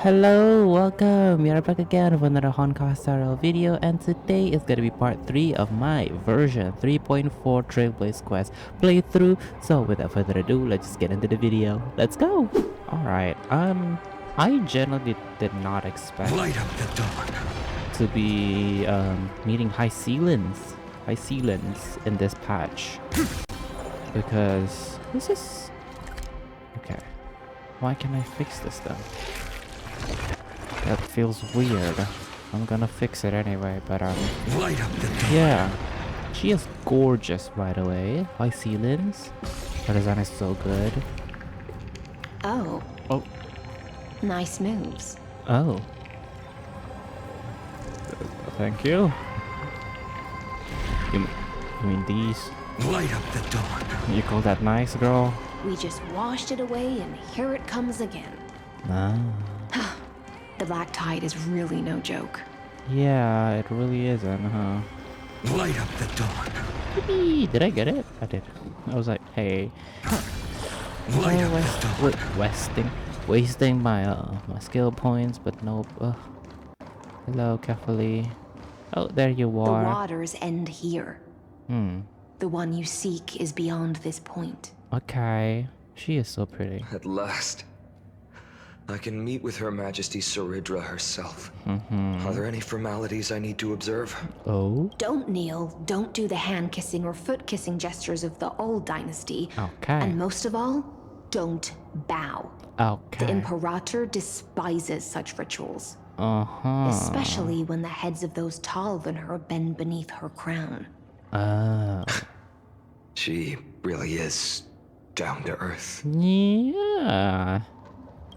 Hello, welcome! We are back again with another Honkai style video, and today is gonna be part 3 of my version 3.4 Trailblaze quest playthrough. So without further ado, let's just get into the video. Let's go! Alright, I generally did not expect Light up the dawn. to be meeting high ceilings in this patch. Because this is... Okay. Why can I fix this then? That feels weird. I'm gonna fix it anyway, but Light up the dawn. yeah. She is gorgeous, by the way. High ceilings. Her design is so good. Oh. Oh. Nice moves. Oh. Thank you. You mean these? Light up the dawn. You call that nice, girl? We just washed it away and here it comes again. Nah. The black tide is really no joke. Yeah, it really isn't, huh? Light up the dawn. Yippee! Did I get it? I did. I was like, hey. Light up the dawn. Wasting my my skill points, but nope. Hello, carefully. Oh, there you The are. waters end here. The one you seek is beyond this point. Okay. She is so pretty. At last, I can meet with Her Majesty Saridra herself. Are there any formalities I need to observe? Oh? Don't kneel, don't do the hand-kissing or foot-kissing gestures of the old dynasty. Okay. And most of all, don't bow. Okay. The Imperator despises such rituals. Uh-huh. Especially when the heads of those taller than her bend beneath her crown. Oh. She really is down to earth. Yeah.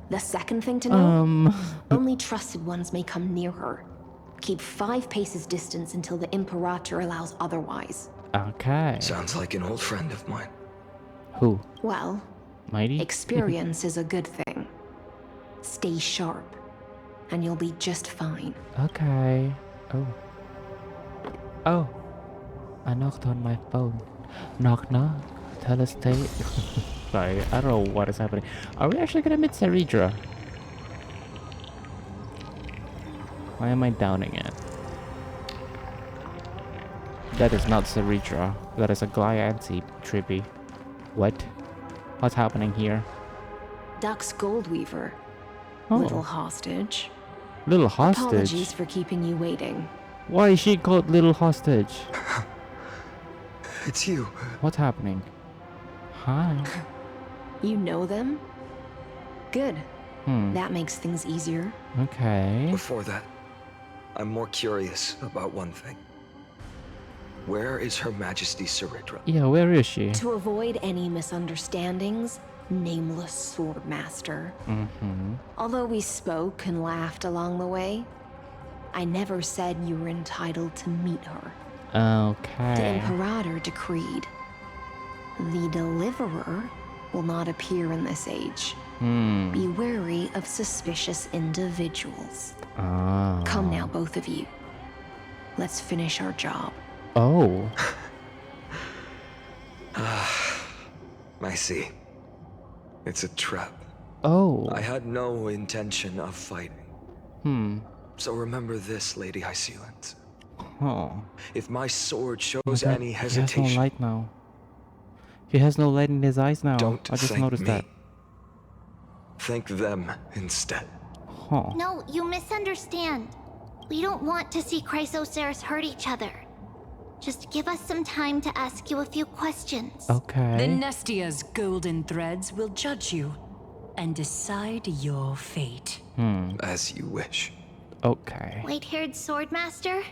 The second thing to know, Um. only trusted ones may come near her. Keep 5 paces distance until the Imperator allows otherwise. Okay. Sounds like an old friend of mine. Who? Well, Mighty? experience is a good thing. Stay sharp, and you'll be just fine. Okay. Oh. Oh. I knocked on my phone. Knock knock. Tell us stay. Sorry, I don't know what is happening. Are we actually gonna meet Saridra? Why am I downing it? That is not Saridra. That is a Glyanti Trippy. What? What's happening here? Duck's Goldweaver. Oh. Little hostage. Little hostage? Apologies for keeping you waiting. Why is she called little hostage? It's you. What's happening? Hi. You know them? Good. Hmm. That makes things easier. Okay. Before that, I'm more curious about one thing. Where is Her Majesty Saridra? Yeah, where is she? To avoid any misunderstandings, nameless swordmaster. Although we spoke and laughed along the way, I never said you were entitled to meet her. The Okay. Imperator decreed. The Deliverer will not appear in this age. Be wary of suspicious individuals. Ah. Come now, both of you. Let's finish our job. Oh. I see. It's a trap. Oh. I had no intention of fighting. So remember this, Lady High Sealant. Oh. If my sword shows Okay, any He has hesitation, no light now. He has no light in his eyes now. don't I just thank noticed me. that. Thank them instead. Huh. No, you misunderstand. We don't want to see Chrysoceras hurt each other. Just give us some time to ask you a few questions. The Okay. Nestia's golden threads will judge you and decide your fate. As you wish. Okay. White-haired swordmaster?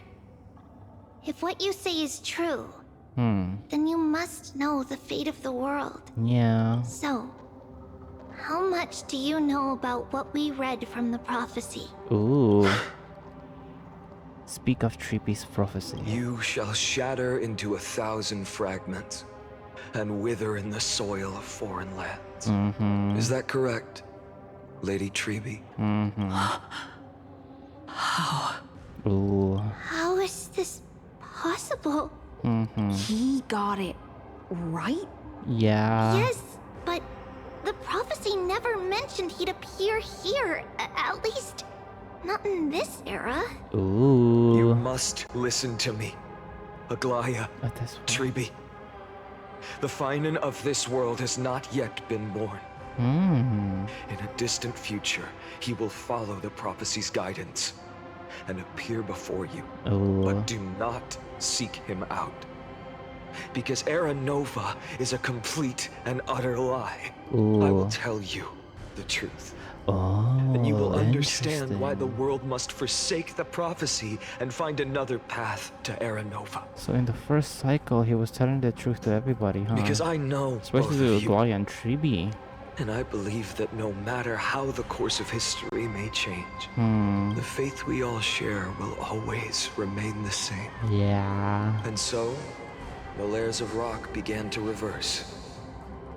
If what you say is true, Hmm. then you must know the fate of the world. Yeah. So, how much do you know about what we read from the prophecy? Ooh. Speak of Trippy's prophecy. You shall shatter into 1,000 fragments and wither in the soil of foreign lands. Is that correct, Lady Treby? Ooh. How is this possible? He got it right? Yeah. Yes, but the prophecy prophecy never mentioned he'd appear here. At least, not in this era. Ooh. You must listen to me. Aglaya, At this one. Tribi. The Finan of this world has not yet been born. Hmm. In a distant future, he will follow the prophecy's guidance and appear before you. Ooh. But do not seek him out. Because Era Nova is a complete and utter lie. Ooh. I will tell you the truth. Oh, And you will understand why the interesting. world must forsake the prophecy and find another path to Era Nova. So in the first cycle, he was telling the truth to everybody, huh? Because I know Especially both to of you. Aglaya and Tribi. And I believe that no matter how the course of history may change, the faith we all share will always remain the same. Yeah. And so, the layers of rock began to reverse,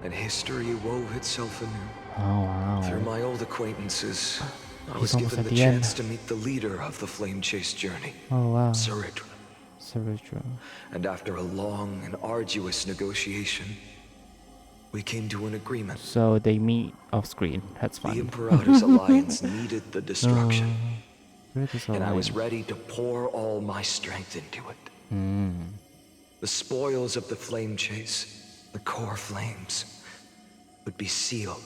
and history wove itself anew. Oh, wow. Through my old acquaintances, I He's was almost given at the the end. chance to meet the leader of the Flame Chase journey, Oh, wow. Saridra. Saridra. And after a long and arduous negotiation, we came to an agreement. So they meet off screen. That's The fine. Imperator's alliance needed the destruction, Where is and I was alliance? ready to pour all my strength into it. Hmm. The spoils of the Flame Chase, the core flames, would be sealed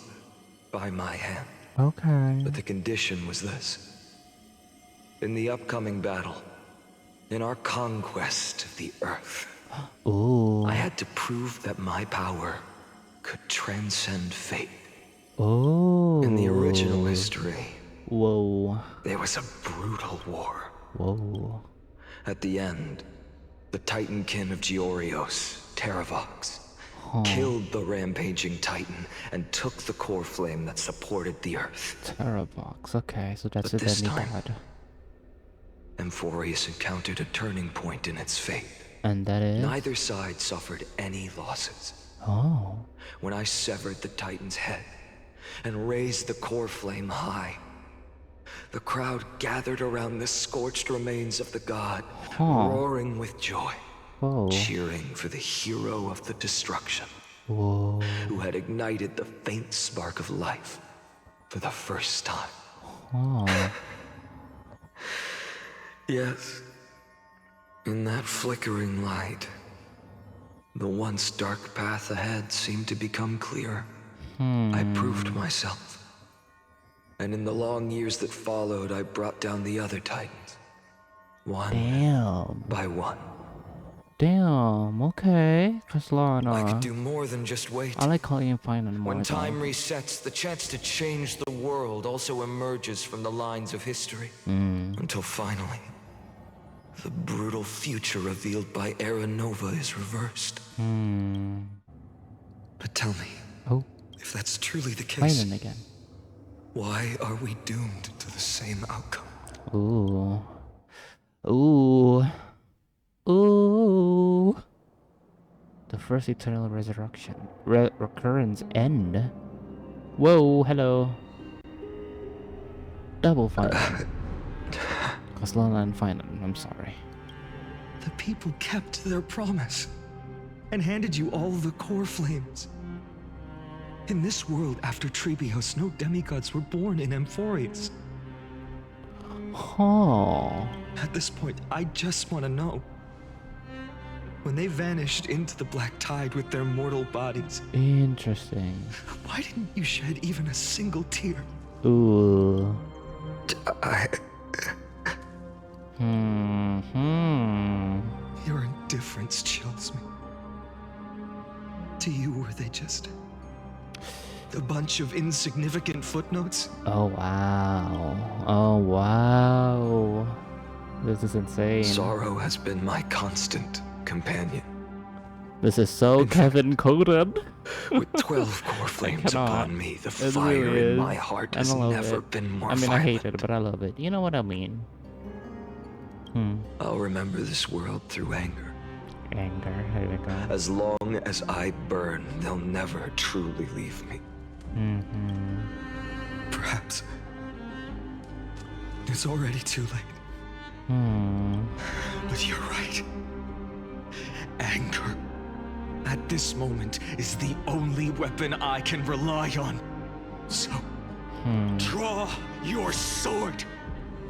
by my hand. Okay. But the condition was this. In the upcoming battle, in our conquest of the Earth, Ooh. I had to prove that my power could transcend fate. Oh. In the original history, Whoa. there was a brutal war. Whoa. At the end, the Titankin of Georios, Terravox, killed the rampaging Titan and took the core flame that supported the Earth. Terravox. Okay, so that's But a this deadly time- god. Amphorius encountered a turning point in its fate. And that is? Neither side suffered any losses. Oh. When I severed the Titan's head and raised the core flame high, the crowd gathered around the scorched remains of the god, roaring with joy, Whoa. cheering for the hero of the destruction, Whoa. who had ignited the faint spark of life for the first time. Oh. Yes, in that flickering light, the once dark path ahead seemed to become clear. I proved myself. And in the long years that followed, I brought down the other Titans. One Damn. by one. Damn. Okay. Caslana. I could do more than just wait. I like calling him Final more. When though. time resets, the chance to change the world also emerges from the lines of history. Until finally, the brutal future revealed by Era Nova is reversed. But tell me, Oh. if that's truly the case, Final again. why are we doomed to the same outcome? Ooh. Ooh. Ooh. The first eternal resurrection. Recurrence end. Whoa, hello. Double final. Caslana and final. I'm sorry. The people kept their promise and handed you all the core flames. In this world after Trebios, no demigods were born in Amphorius. Huh. At this point, I just want to know. When they vanished into the black tide with their mortal bodies, Interesting. why didn't you shed even a single tear? Ooh. I... Your indifference chills me. To you, were they just a bunch of insignificant footnotes? Oh wow. Oh wow. This is insane. Sorrow has been my constant companion. This is so Kevin coded. With 12 core flames cannot. upon me, the It fire really in my is. heart I has love never it. been more I mean, violent. I hate it, but I love it. You know what I mean? I'll remember this world through anger. Anger. Here we go. As long as I burn, they'll never truly leave me. Perhaps it's already too late. But you're right. Anger, at this moment, is the only weapon I can rely on. So, draw your sword,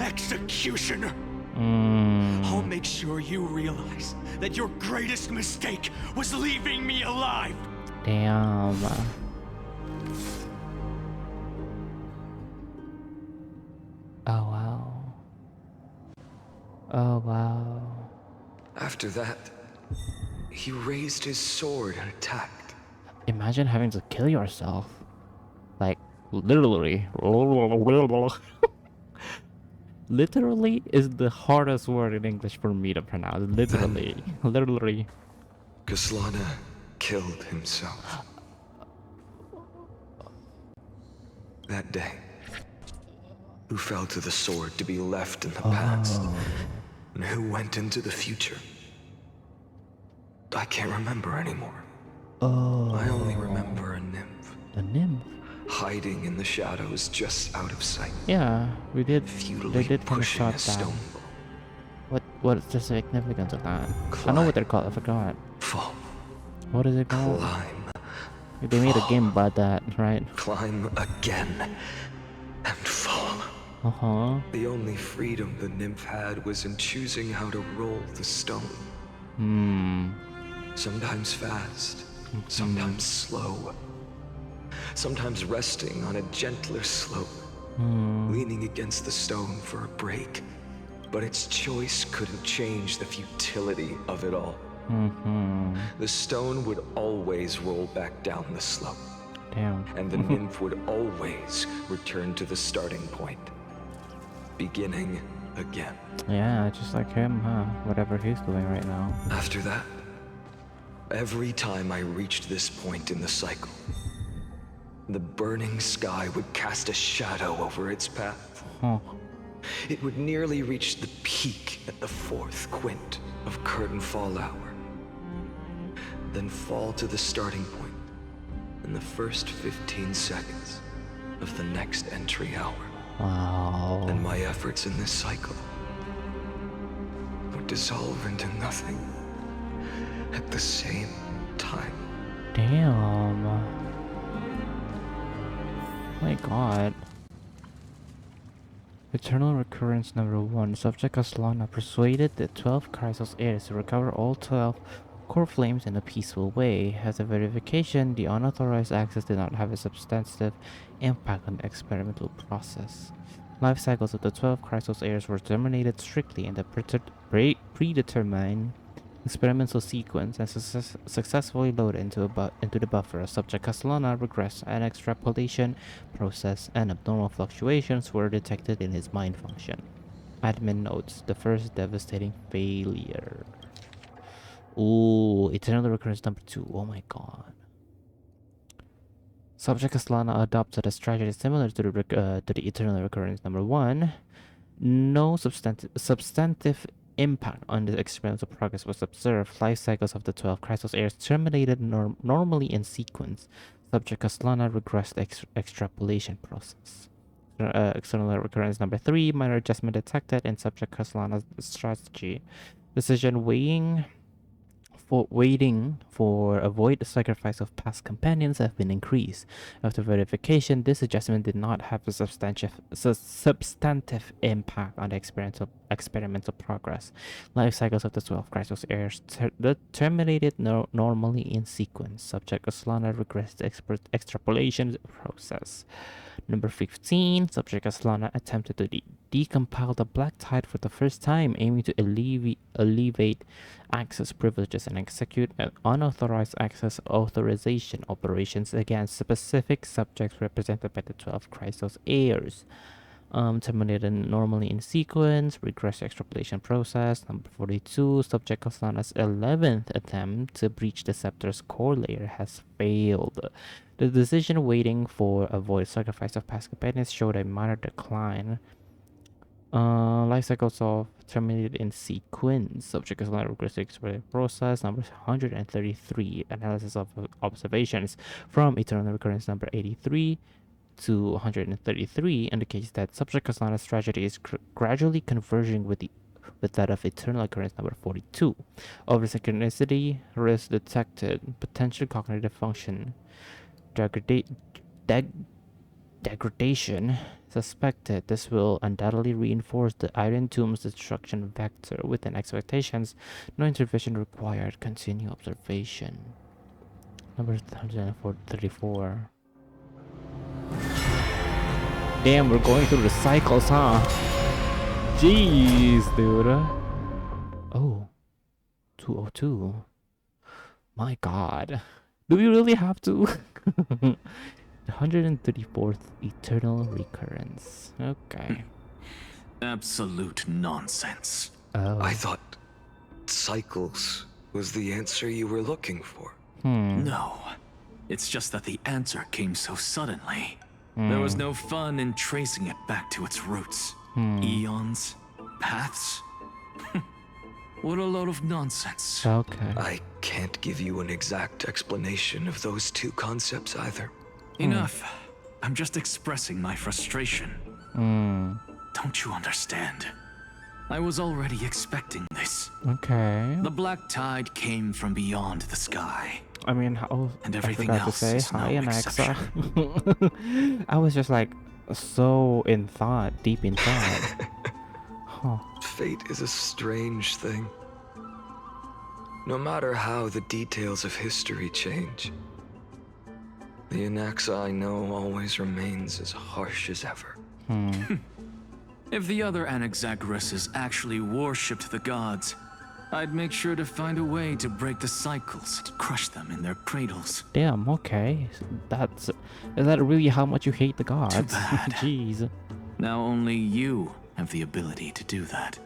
executioner. I'll make sure you realize that your greatest mistake was leaving me alive. Damn. Oh wow. Oh wow. After that, he raised his sword and attacked. Imagine having to kill yourself. Like, literally. Literally is the hardest word in English for me to pronounce. Literally. Literally. Kaslana killed himself. That day, who fell to the sword to be left in the past, and who went into the future, I can't remember anymore. I only remember a nymph. A nymph? Hiding in the shadows just out of sight. Yeah, we did. They Futilely did kind of pushing shot a that. stone ball. What's the significance of that? I know what they're called. I forgot. Fall. What is it called? Climb. They made a game about that, right? Climb again. And fall. Uh-huh. The only freedom the nymph had was in choosing how to roll the stone. Sometimes fast, sometimes slow. Sometimes resting on a gentler slope, leaning against the stone for a break. But its choice couldn't change the futility of it all. The stone would always roll back down the slope. Damn. And the nymph would always return to the starting point, beginning again. Yeah, just like him, huh? Whatever he's doing right now. After that, every time I reached this point in the cycle, the burning sky would cast a shadow over its path. Huh. It would nearly reach the peak at the 4th quint of curtain fall hour, then fall to the starting point in the first 15 seconds of the next entry hour. Wow. And my efforts in this cycle would dissolve into nothing at the same time. Damn. My god. Eternal Recurrence number 1. Subject Aslana persuaded the 12 Chrysos heirs to recover all 12 core flames in a peaceful way. As a verification, the unauthorized access did not have a substantive impact on the experimental process. Life cycles of the 12 Chrysos heirs were terminated strictly in the predetermined experimental sequence and successfully loaded into the buffer. Subject Castellana regressed an extrapolation process and abnormal fluctuations were detected in his mind function. Admin notes the first devastating failure. Ooh, Eternal Recurrence number 2. Oh my god. Subject Castellana adopted a strategy similar to the Eternal Recurrence number 1. No substantive impact on the experimental progress was observed. Life cycles of the 12 Chrysos heirs terminated normally in sequence. Subject Castellana regressed extrapolation process. External Recurrence number 3. Minor adjustment detected in Subject Castellana's strategy. Decision waiting for avoid the sacrifice of past companions have been increased. After verification, this adjustment did not have a substantive impact on the experimental progress. Life cycles of the 12 Chrysos heirs terminated normally in sequence. Subject Aslana regressed extrapolation process. Number 15, Subject Aslana attempted to decompile the Black Tide for the first time, aiming to alleviate access privileges and execute unauthorized access authorization operations against specific subjects represented by the 12 Chrysos heirs. Terminated normally in sequence, regress extrapolation process. Number 42, Subject Aslana's 11th attempt to breach the Scepter's core layer has failed. The decision waiting for avoid sacrifice of past companions showed a minor decline. Life cycles of terminated in sequence. Subject is not regressive process. Number 133. Analysis of observations from Eternal Recurrence number 83 to 133 indicates that Subject Castellana's strategy is gradually converging with that of Eternal Recurrence number 42. Over-synchronicity risk detected. Potential cognitive function degradation suspected. This will undoubtedly reinforce the Iron Tomb's destruction vector. Within expectations, no intervention required. Continue observation. Number 134. Damn, we're going through the cycles, huh? Jeez, dude. Oh, 202. My God. Do we really have to? The 134th Eternal Recurrence. Okay. Absolute nonsense. Oh. I thought cycles was the answer you were looking for. No. It's just that the answer came so suddenly. There was no fun in tracing it back to its roots. Eons, paths. What a load of nonsense. Okay. I can't give you an exact explanation of those two concepts either. Enough. I'm just expressing my frustration. Don't you understand? I was already expecting this. Okay. The black tide came from beyond the sky. I mean, And I everything forgot to else say is no hi, Anaxa. exception. I was just like so in thought, deep in thought. Huh. Fate is a strange thing. No matter how the details of history change, the Anaxa I know always remains as harsh as ever. If the other Anaxagoras actually worshipped the gods, I'd make sure to find a way to break the cycles and crush them in their cradles. Damn. Okay. Is that really how much you hate the gods? Too bad. Jeez. Now only you have the ability to do that.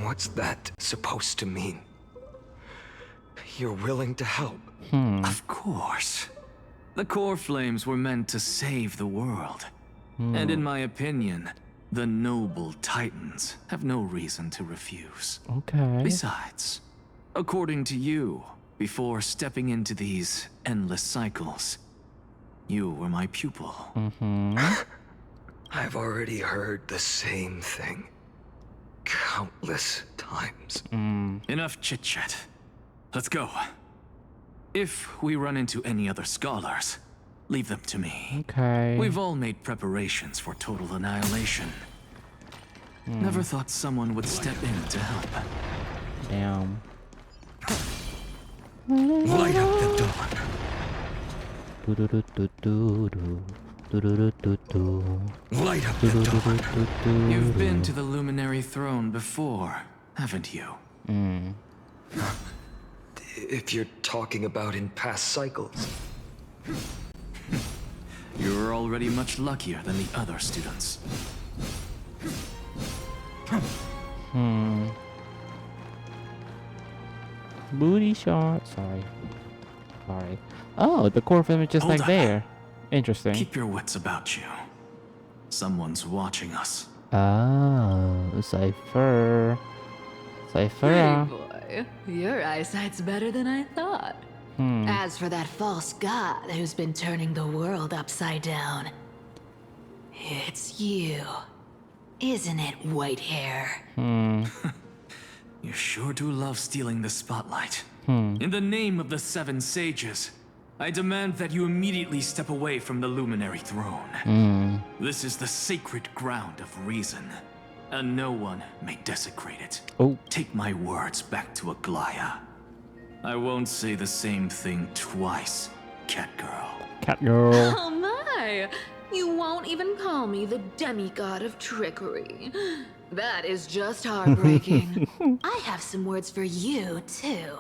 What's that supposed to mean? You're willing to help? Of course. The core flames were meant to save the world. And in my opinion, the noble titans have no reason to refuse. Okay. Besides, according to you, before stepping into these endless cycles, you were my pupil. I've already heard the same thing countless times. Enough chit-chat. Let's go. If we run into any other scholars, leave them to me. Okay. We've all made preparations for total annihilation. Never thought someone would step in to help. Damn. Light up the dawn. Light up the dawn. You've been to the Luminary Throne before, haven't you? If you're talking about in past cycles. You're already much luckier than the other students. Booty shot. Sorry. Oh, the core film is just Hold like up. there. Interesting. Keep your wits about you. Someone's watching us. Oh, Cypher. Hey Cypher. boy, your eyesight's better than I thought. As for that false god who's been turning the world upside down, it's you, isn't it, white hair? You sure do love stealing the spotlight. In the name of the Seven Sages, I demand that you immediately step away from the Luminary Throne. This is the sacred ground of reason, and no one may desecrate it. Oh. Take my words back to Aglaya. I won't say the same thing twice, Catgirl. Cat girl. Oh my! You won't even call me the demigod of trickery. That is just heartbreaking. I have some words for you, too.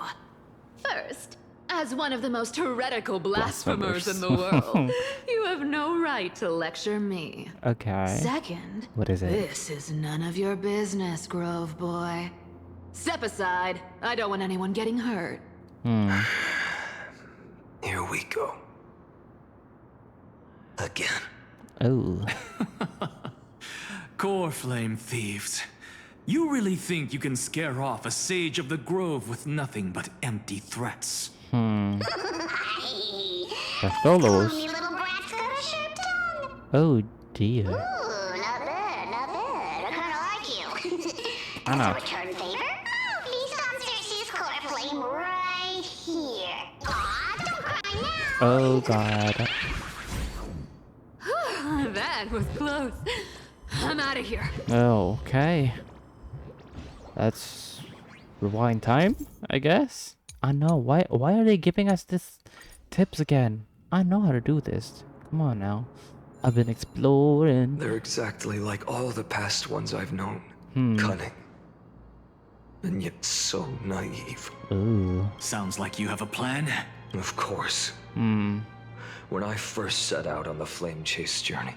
First, as one of the most heretical blasphemers in the world, you have no right to lecture me. Okay. Second, What is it? this is none of your business, Grove Boy. Step aside. I don't want anyone getting hurt. Here we go. Again. Oh. Core Flame thieves. You really think you can scare off a sage of the grove with nothing but empty threats? Bartholos. Me little brat's got a sharp tongue. Oh dear. Ooh, not bad, not bad. I kinda like you. I know. As a return favor, please come Cersei's core flame right here. Aw, don't cry now. Oh god. was close. I'm out of here. Oh, okay. That's rewind time, I guess. I know. Why are they giving us this tips again? I know how to do this. Come on now. I've been exploring. They're exactly like all the past ones I've known. Cunning. And yet so naive. Ooh. Sounds like you have a plan. Of course. When I first set out on the flame chase journey,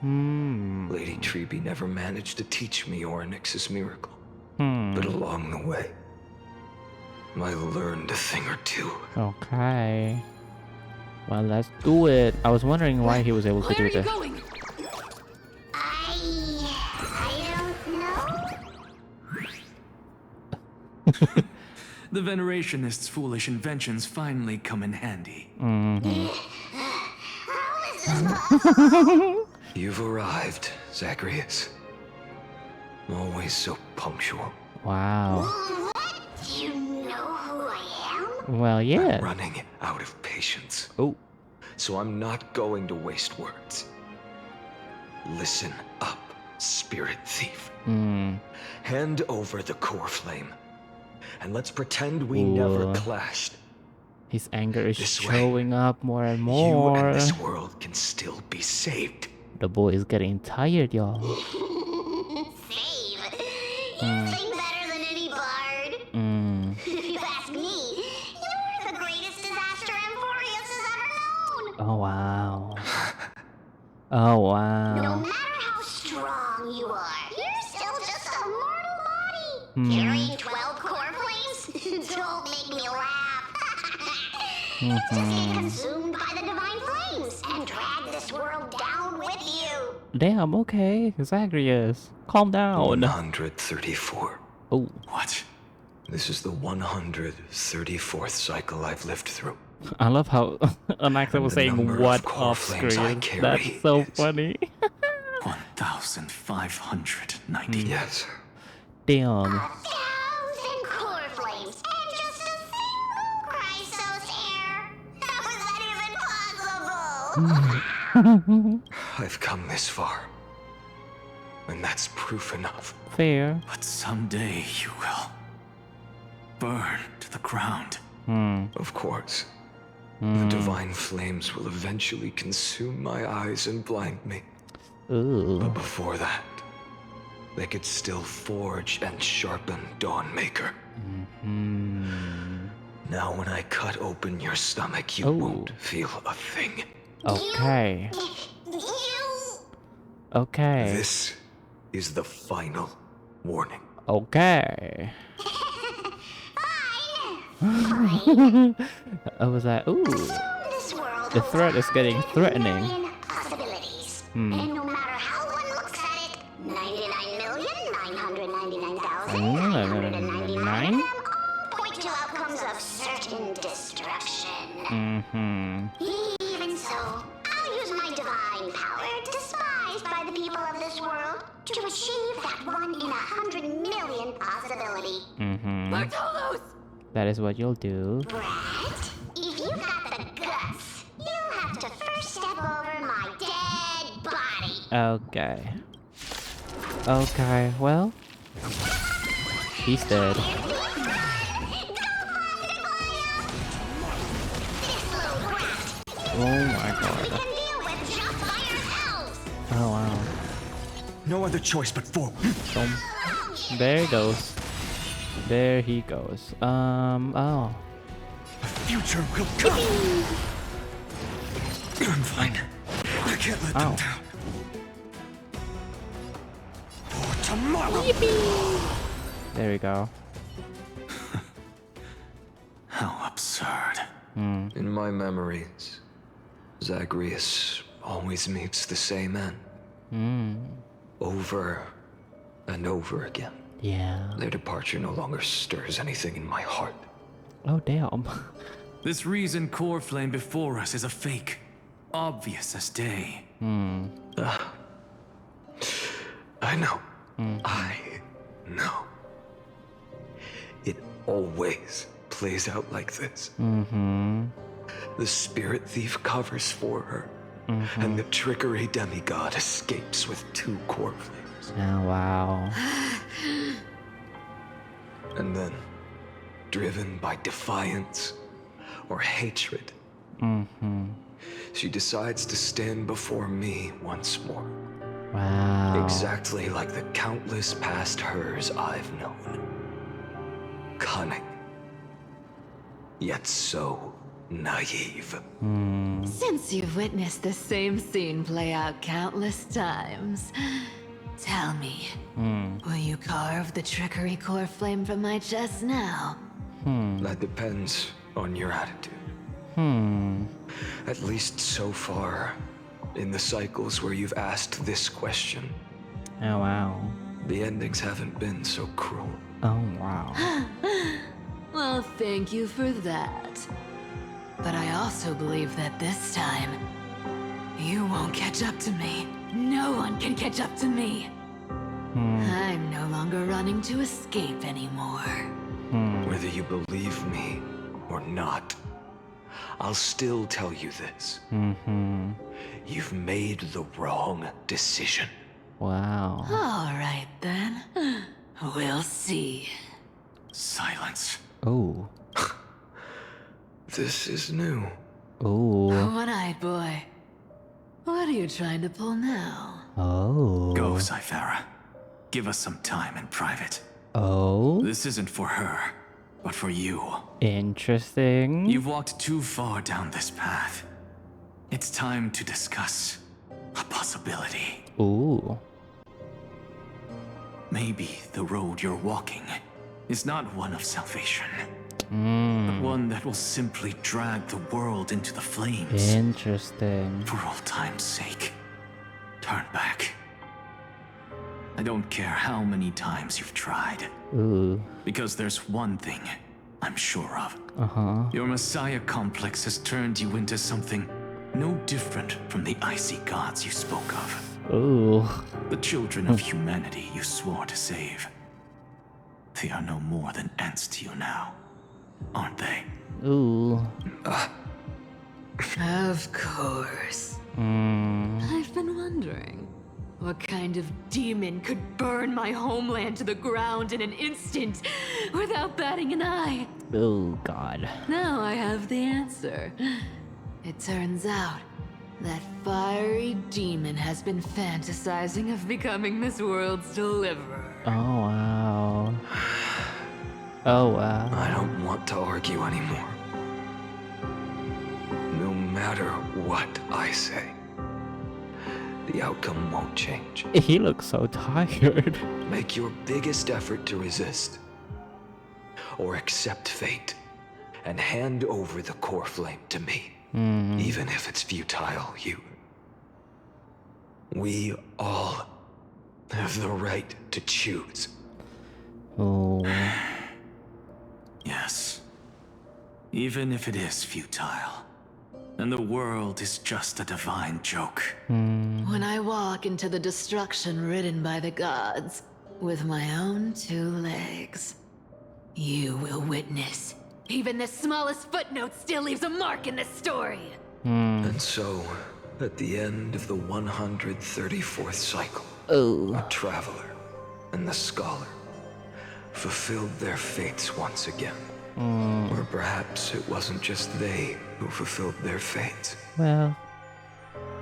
Lady Treby never managed to teach me Orynyx's miracle. But along the way, I learned a thing or two. Okay. Well, let's do it. I was wondering why he was able to do this. Where are you going? I don't know. The Venerationists' foolish inventions finally come in handy. You've arrived, Zagreus. Always so punctual. Wow. What? Do you know who I am? Well, yeah. I'm running out of patience. Oh. So I'm not going to waste words. Listen up, spirit thief. Hand over the core flame. And let's pretend we never clashed. His anger is This showing up more and You more. and this world can still be saved. The boy is getting tired, y'all. Save. You sing better than any bard. If you ask me, you're the greatest disaster Emporius has ever known. Oh, wow. Oh, No wow. matter how strong you are, you're still just a mortal body. Carrying 12 core flames? Don't make me laugh. Just get consumed by the divine flames and drag this world down with you. Damn, okay. Zagreus. Calm down. 134. Oh. What? This is the 134th cycle I've lived through. I love how Anaxa was The saying number of what core off flames I screen. carry That's so is- funny. 1,590. Yes. Damn. 1,000 core flames and just a single Chrysos heir. How is that even possible? I've come this far. And that's proof enough. Fair. But someday you will burn to the ground. Of course. The divine flames will eventually consume my eyes and blind me. Ooh. But before that, they could still forge and sharpen Dawnmaker. Now when I cut open your stomach, you Oh. won't feel a thing. Okay. You... Okay. This is the final warning. Okay. I was like, ooh. This world The threat is getting threatening. million possibilities. And no matter how one looks at it, 99,999,999 of them all point to outcomes of certain destruction. Even so, I'll use my divine power, despised by the people of this world, to achieve that 1 in 100 million possibility. Bartolos! That is what you'll do. Brett, if you got the guts, you'll have to first step over my dead body. Okay. Okay, well. He's dead. This little brat, Oh my we god. can deal with just by ourselves. Oh wow. No other choice but forward. Boom. There he goes. There he goes. Oh. The future will come. I'm fine. I can't let them Ow. down. For tomorrow. There we go. How absurd. In my memories, Zagreus always meets the same end. Over and over again. Yeah. Their departure no longer stirs anything in my heart. Oh damn. This reason core flame before us is a fake. Obvious as day. I know. I know. It always plays out like this. The spirit thief covers for her, and the trickery demigod escapes with 2 core flames. Oh, wow. And then, driven by defiance or hatred, she decides to stand before me once more. Wow. Exactly like the countless past hers I've known. Cunning. Yet so naive. Since you've witnessed the same scene play out countless times, tell me, will you carve the trickery core flame from my chest now? That depends on your attitude. At least so far, in the cycles where you've asked this question, Oh, wow. the endings haven't been so cruel. Oh, wow. Well, thank you for that. But I also believe that this time, you won't catch up to me. No one can catch up to me. I'm no longer running to escape anymore. Whether you believe me or not, I'll still tell you this. You've made the wrong decision. Wow. All right, then. We'll see. Silence. Oh. This is new. Oh. One-eyed boy. What are you trying to pull now? Oh. Go, Cyphera. Give us some time in private. Oh. This isn't for her, but for you. Interesting. You've walked too far down this path. It's time to discuss a possibility. Ooh. Maybe the road you're walking is not one of salvation, but one that will simply drag the world into the flames. Interesting. For old time's sake, turn back. I don't care how many times you've tried, Ooh. because there's one thing I'm sure of. Uh-huh. Your Messiah complex has turned you into something no different from the icy gods you spoke of. Ooh. The children of humanity you swore to save. They are no more than ants to you now, aren't they? Ooh. Of course. I've been wondering, what kind of demon could burn my homeland to the ground in an instant without batting an eye? Oh, God. Now I have the answer. It turns out that fiery demon has been fantasizing of becoming this world's deliverer. Oh, wow. Oh, wow. I don't want to argue anymore. No matter what I say, the outcome won't change. He looks so tired. Make your biggest effort to resist. Or accept fate and hand over the core flame to me. Even if it's futile, we all have the right to choose. Oh. Yes. Even if it is futile, and the world is just a divine joke. When I walk into the destruction written by the gods with my own 2 legs, you will witness. Even the smallest footnote still leaves a mark in this story. And so, at the end of the 134th cycle, Oh. a traveler and the scholar fulfilled their fates once again. Or perhaps it wasn't just they who fulfilled their fates. Well,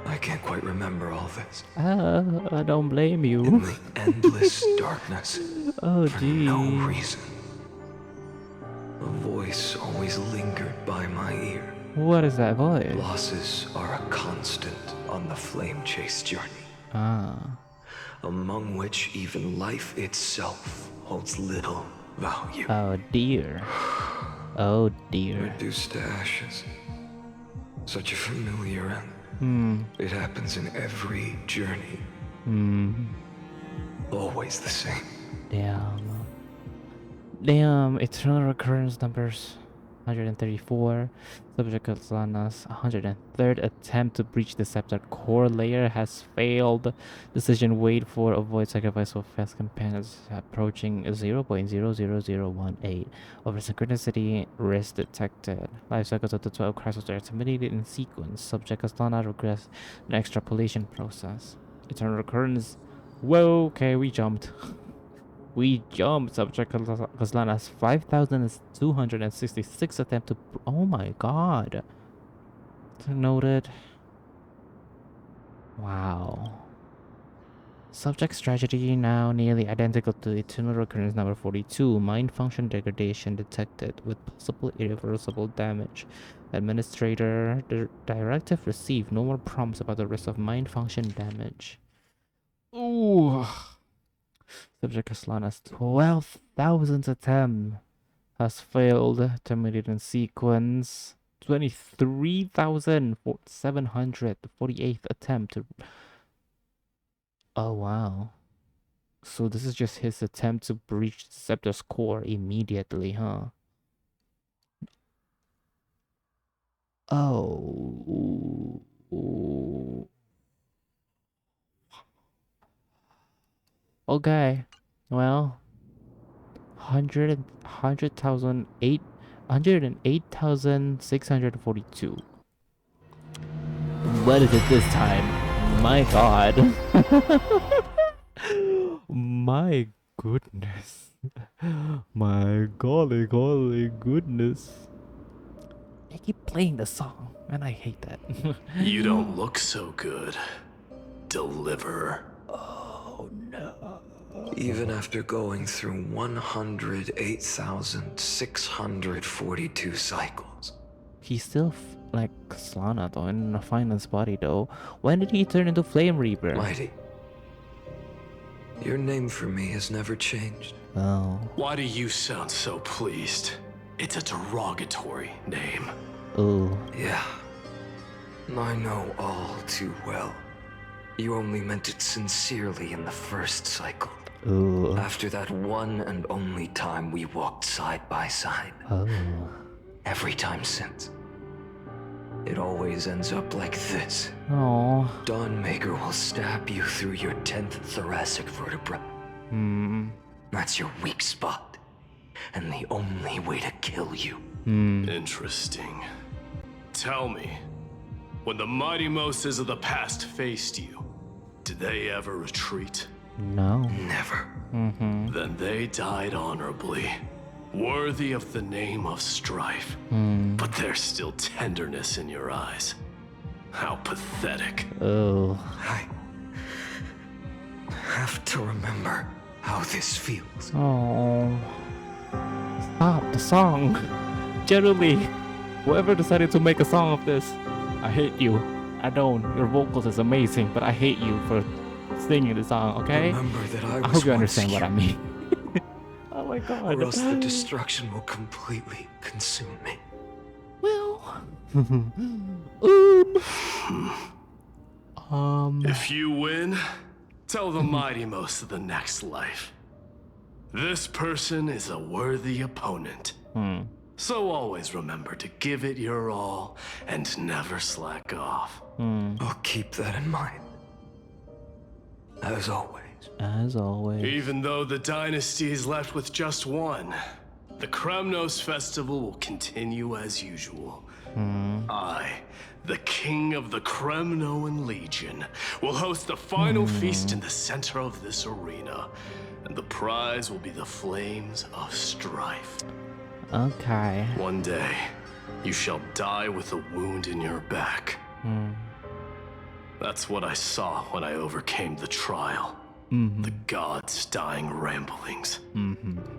I can't quite remember all this. I don't blame In you. the endless darkness, Oh, for gee. no reason, a voice always lingered by my ear. What is that voice? Losses are a constant on the flame chase journey, Ah. among which even life itself holds little value. Oh, dear. Oh, dear. Reduced to ashes. Such a familiar end. It happens in every journey. Always the same. Damn. Damn, eternal recurrence numbers. 134. Subject Lana's 103rd attempt to breach the scepter core layer has failed. Decision wait for avoid sacrifice of fast companions approaching 0.00018. Over synchronicity risk detected. Life cycles of the 12 crystals are terminated in sequence. Subject Lana regress an extrapolation process. Eternal recurrence. Whoa, okay, we jumped. We jumped. Subject Kaslana's 5,266 attempt to. Oh my god. Noted. Wow. Subject's tragedy now nearly identical to Eternal Recurrence number 42. Mind function degradation detected with possible irreversible damage. Administrator directive received. No more prompts about the risk of mind function damage. Ooh. Subject Kaslana's 12,000th attempt has failed. Terminated in sequence. 23,748th attempt to. Oh wow. So this is just his attempt to breach the scepter's core immediately, huh? Oh. Okay. Well. 108,642. What is it this time? My god. My goodness. My golly goodness. They keep playing the song and I hate that. You don't look so good, Deliverer. Oh no. Even after going through 108,642 cycles. He's still like Slana though, in a finance body though. When did he turn into Flame Reaper? Mighty, your name for me has never changed. Oh. Why do you sound so pleased? It's a derogatory name. Oh. Yeah, I know all too well. You only meant it sincerely in the first cycle. Ooh. After that one and only time we walked side by side. Oh. Every time since. It always ends up like this. Oh. Dawnmaker will stab you through your 10th thoracic vertebra. That's your weak spot. And the only way to kill you. Interesting. Tell me, when the mighty Moses of the past faced you, did they ever retreat? No. Never. Then they died honorably, worthy of the name of strife. But there's still tenderness in your eyes. How pathetic. Oh. I have to remember how this feels. Oh. Stop the song. Generally, whoever decided to make a song of this, I hate you. I don't. Your vocals is amazing, but I hate you for singing the song, okay? Remember that I I was hope you once understand what I you, mean. Oh my god. or else the destruction will completely consume me. Well. If you win, tell the mighty most of the next life. This person is a worthy opponent. So always remember to give it your all and never slack off. I'll keep that in mind. As always. As always. Even though the dynasty is left with just one, the Kremnos festival will continue as usual. I, the king of the Kremnoan Legion, will host the final feast in the center of this arena, and the prize will be the flames of strife. Okay. One day, you shall die with a wound in your back. That's what I saw when I overcame the trial. The gods' dying ramblings.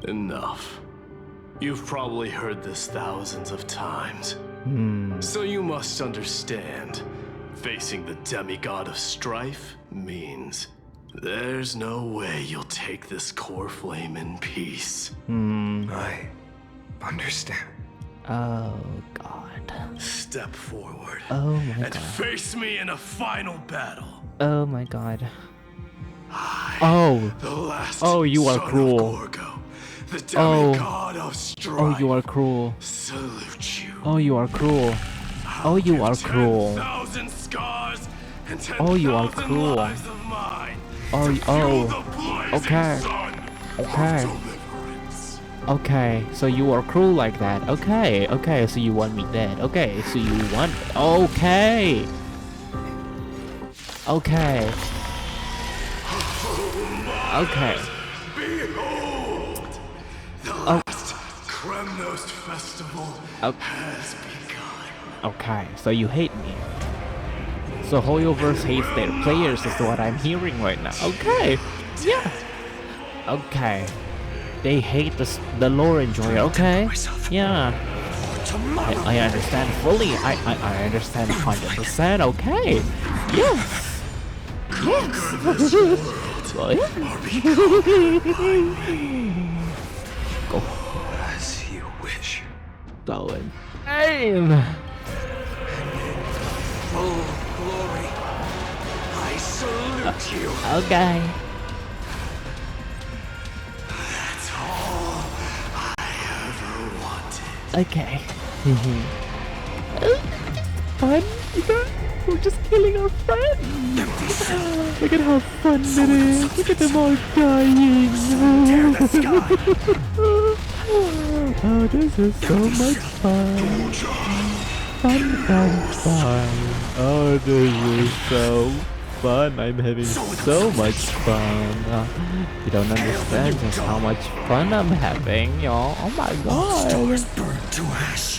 Enough. You've probably heard this thousands of times. So you must understand, facing the demigod of strife means there's no way you'll take this core flame in peace. I understand. Oh god. Step forward Oh my and god. face me in a final battle. Oh my god. I, Oh. the last Oh, you are son cruel. of Gorgo, The demigod of strife. Oh, you are cruel. Salute you. Oh, you are cruel. Oh, you are cruel. 10,000 scars and 10,000 Oh, you are cruel. lives of mine. Okay. Okay. Okay, so you are cruel like that. Okay, okay, so you want me dead. Okay, so you want... Okay. Okay. Okay. Behold, the last Kremnos festival has begun. Okay, so you hate me. So Hoyoverse hates their players is what I'm hearing right now. Okay. Yeah. Okay. They hate the lore enjoyer. Okay. Yeah. I understand fully. I understand 100%. Okay. Yes. Yes. Go. As you wish. Going. Aim. Full glory. I salute you. Okay. That's all I ever wanted. Okay. Fun, you know? We're just killing our friends. Look at how fun it is. Look at them all dying. Oh, this is so much fun. Fun. Oh, this is so fun. I'm having so much fun. You don't understand just how much fun I'm having, y'all. Oh my god.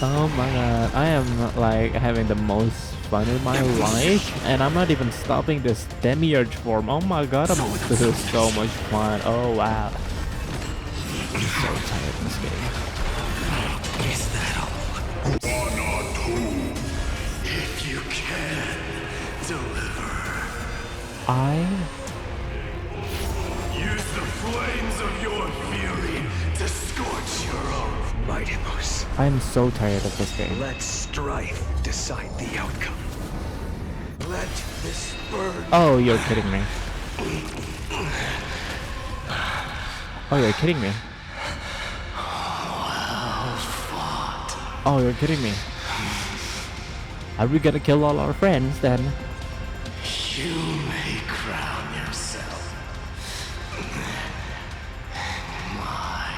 Oh my god. I am like having the most fun in my life, and I'm not even stopping this demiurge form. Oh my god, this is so much fun. Oh wow. I'm so tired of this game. Is that all? One or two, if you can deliver. Use the flames of your fury to scorch your own. Mightymoose. I'm so tired of this game. Let strife decide the outcome. Let this burn. Oh, you're kidding me. Oh, you're kidding me. Oh, you're kidding me. Are we gonna kill all our friends then? You may crown yourself. My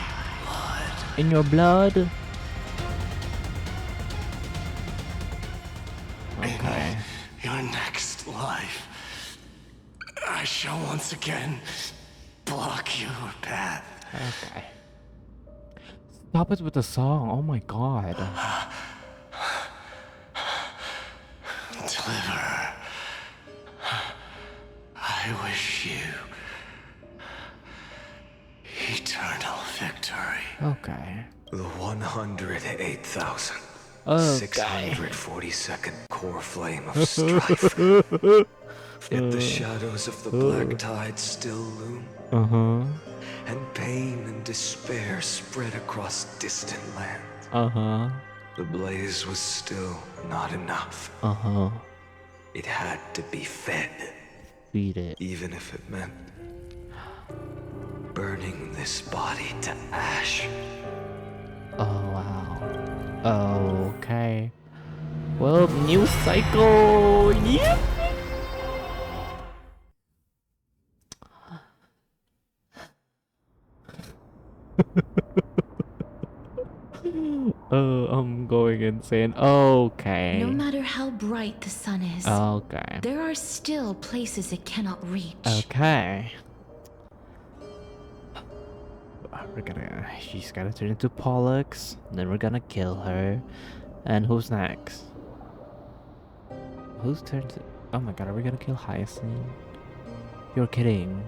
blood. In your blood? Okay. Your next life, I shall once again block your path. Okay. Stop it with the song. Oh my god. Deliver. I wish you eternal victory. Okay. The 108,000. Okay. 642nd core flame of strife. Yet the shadows of the black tide still loom, and pain and despair spread across distant lands. The blaze was still not enough. It had to be fed, Beat it. even if it meant burning this body to ash. Oh wow. Okay. Well, new cycle. Yep. I'm going insane. Okay. No matter how bright the sun is, Okay. there are still places it cannot reach. Okay. She's gotta turn into Pollux, then we're gonna kill her. And who's next? Whose turn to... Oh my god, are we gonna kill Hyacinth? You're kidding.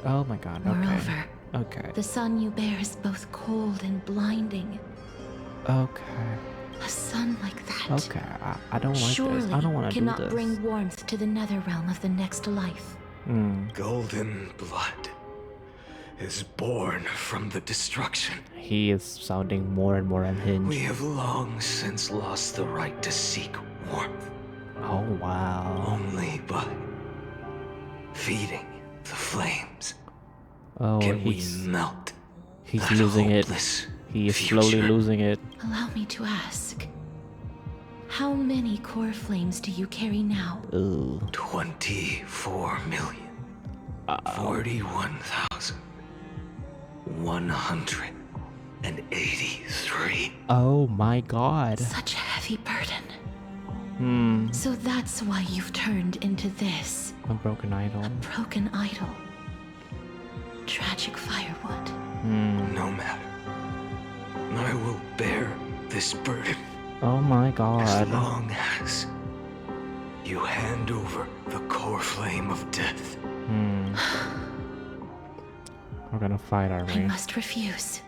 Oh my god, okay. Moreover, Okay. the sun you bear is both cold and blinding. Okay. A sun like that Okay, I don't like surely this. I don't want to do cannot this. bring warmth to the nether realm of the next life. Golden blood is born from the destruction. He is sounding more and more unhinged. We have long since lost the right to seek warmth. Oh wow. Only by feeding the flames Oh, can we he's melt He's that losing it. hopeless He is slowly future. losing it. Allow me to ask. How many core flames do you carry now? Ooh. 24 million. 41,183. Oh my god. Such a heavy burden. Hmm. So that's why you've turned into this. A broken idol. A broken idol. Tragic firewood. No matter. I will bear this burden Oh my as god. long as you hand over the core flame of death. We're gonna fight, are I we? must refuse.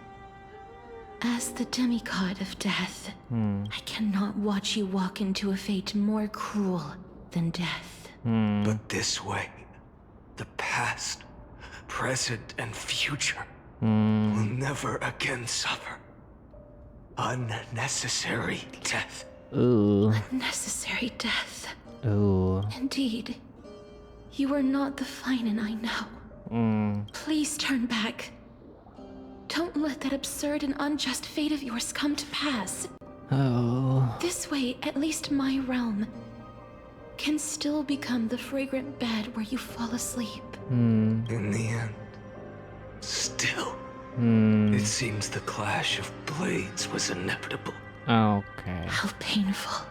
As the demigod of death, I cannot watch you walk into a fate more cruel than death. But this way, the past, present, and future will never again suffer unnecessary death. Ooh. Necessary death. Ooh. Indeed. You are not the Finan I know. Please turn back. Don't let that absurd and unjust fate of yours come to pass. Oh. This way, at least my realm can still become the fragrant bed where you fall asleep. In the end, still, it seems the clash of blades was inevitable. Okay. How painful.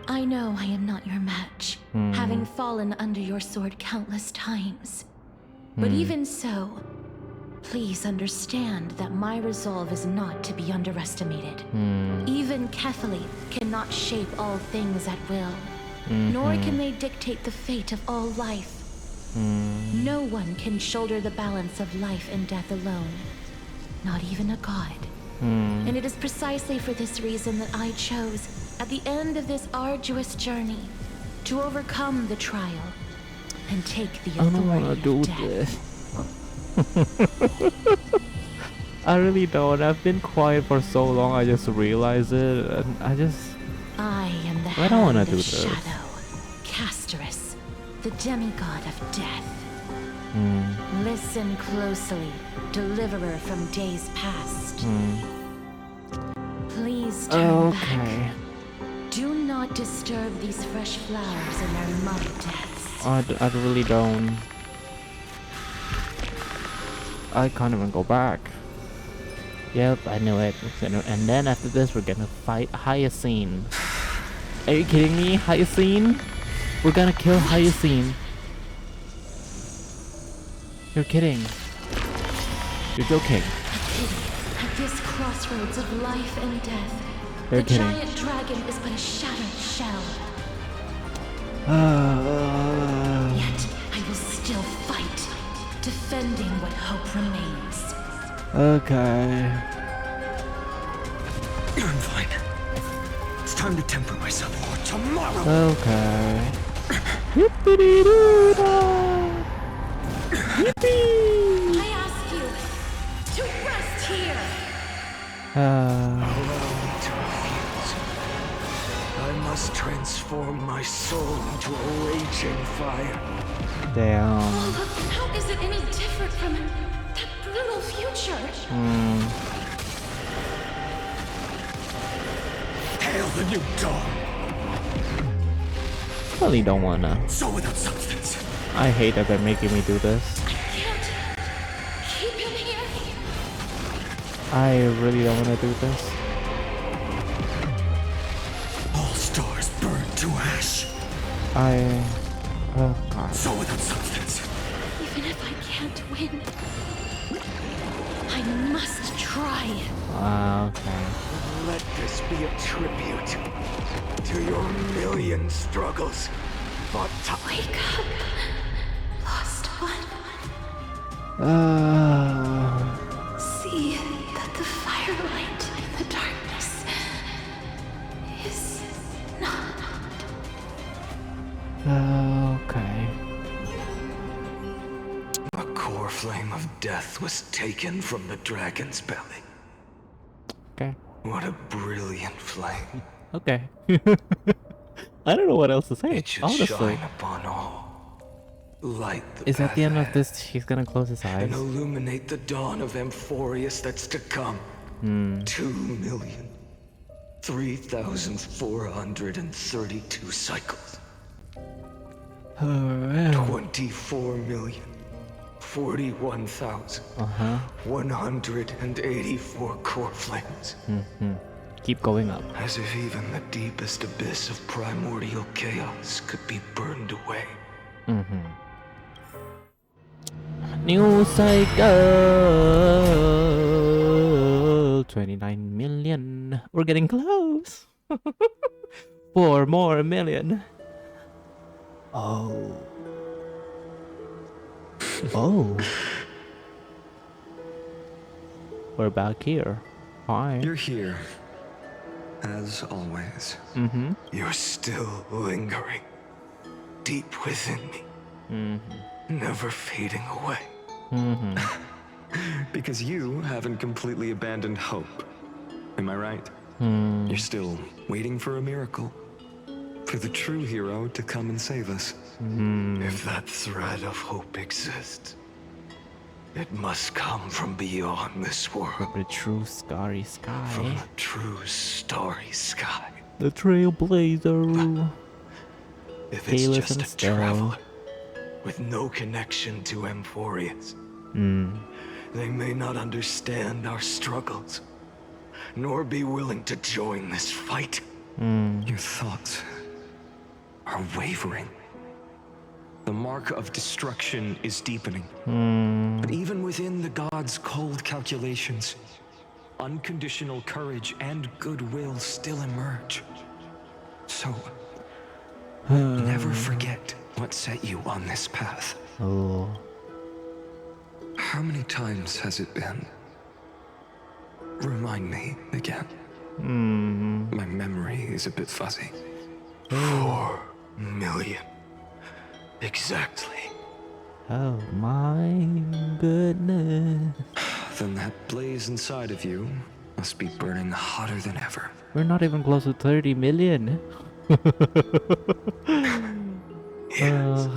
I know I am not your match, having fallen under your sword countless times. But even so, please understand that my resolve is not to be underestimated. Even Kethali cannot shape all things at will, nor can they dictate the fate of all life. No one can shoulder the balance of life and death alone, not even a god. And it is precisely for this reason that I chose, at the end of this arduous journey, to overcome the trial and take the I don't wanna authority do of death. this. I really don't. I've been quiet for so long, I just realized it, and I am the I don't wanna Hand do of this. Shadow, Casterus, the demigod of death. Listen closely, deliverer from days past. Please turn back. Okay. Do not disturb these fresh flowers in their mud deaths. I really don't. I can't even go back. Yep, I knew it. And then after this, we're gonna fight Hyacinth. Are you kidding me? Hyacinth? We're gonna kill Hyacinth. You're kidding. You're joking. At this crossroads of life and death, You're the kidding. giant dragon is but a shattered shell. Yet I will still fight, defending what hope remains. Okay. I'm fine. It's time to temper myself for tomorrow. Okay. Yippee-dee-doo-dah. Yippee! I ask you to rest here. Allow me to refuse. I must transform my soul into a raging fire. Damn. How is it any different from that brutal future? Hail the new dawn. Really don't wanna. So without substance. I hate that they're making me do this. I can't keep him here. I really don't wanna do this. All stars burn to ash. Oh god. So without substance. Even if I can't win, I must try. Okay. Let this be a tribute to your million struggles. But Wake up, lost one. See that the firelight in the darkness is not. Okay. a core flame of death was taken from the dragon's belly. Okay. What a brilliant flame. Okay. I don't know what else to say, It should honestly. shine upon all. Light the Is at path the end of ahead this, he's gonna close his eyes. and illuminate the dawn of Amphorius that's to come. 2,003,432 cycles. 24,041,184 core flames. Keep going up. As if even the deepest abyss of primordial chaos could be burned away. New cycle. 29 million. We're getting close. 4 more million. Oh. Oh. We're back here. Hi. You're here, as always. You're still lingering deep within me, never fading away. Because you haven't completely abandoned hope. Am I right? You're still waiting for a miracle, for the true hero to come and save us. If that thread of hope exists, it must come from beyond this world. The true starry sky. From the true starry sky. The Trailblazer. If it's Kalis just and a Stella. traveler with no connection to Amphorius, they may not understand our struggles, nor be willing to join this fight. Your thoughts are wavering. The mark of destruction is deepening. But even within the gods' cold calculations, unconditional courage and goodwill still emerge. So, never forget what set you on this path. Oh. How many times has it been? Remind me again. My memory is a bit fuzzy. 4 million. Exactly. Oh my goodness. Then that blaze inside of you must be burning hotter than ever. We're not even close to 30 million. Yes.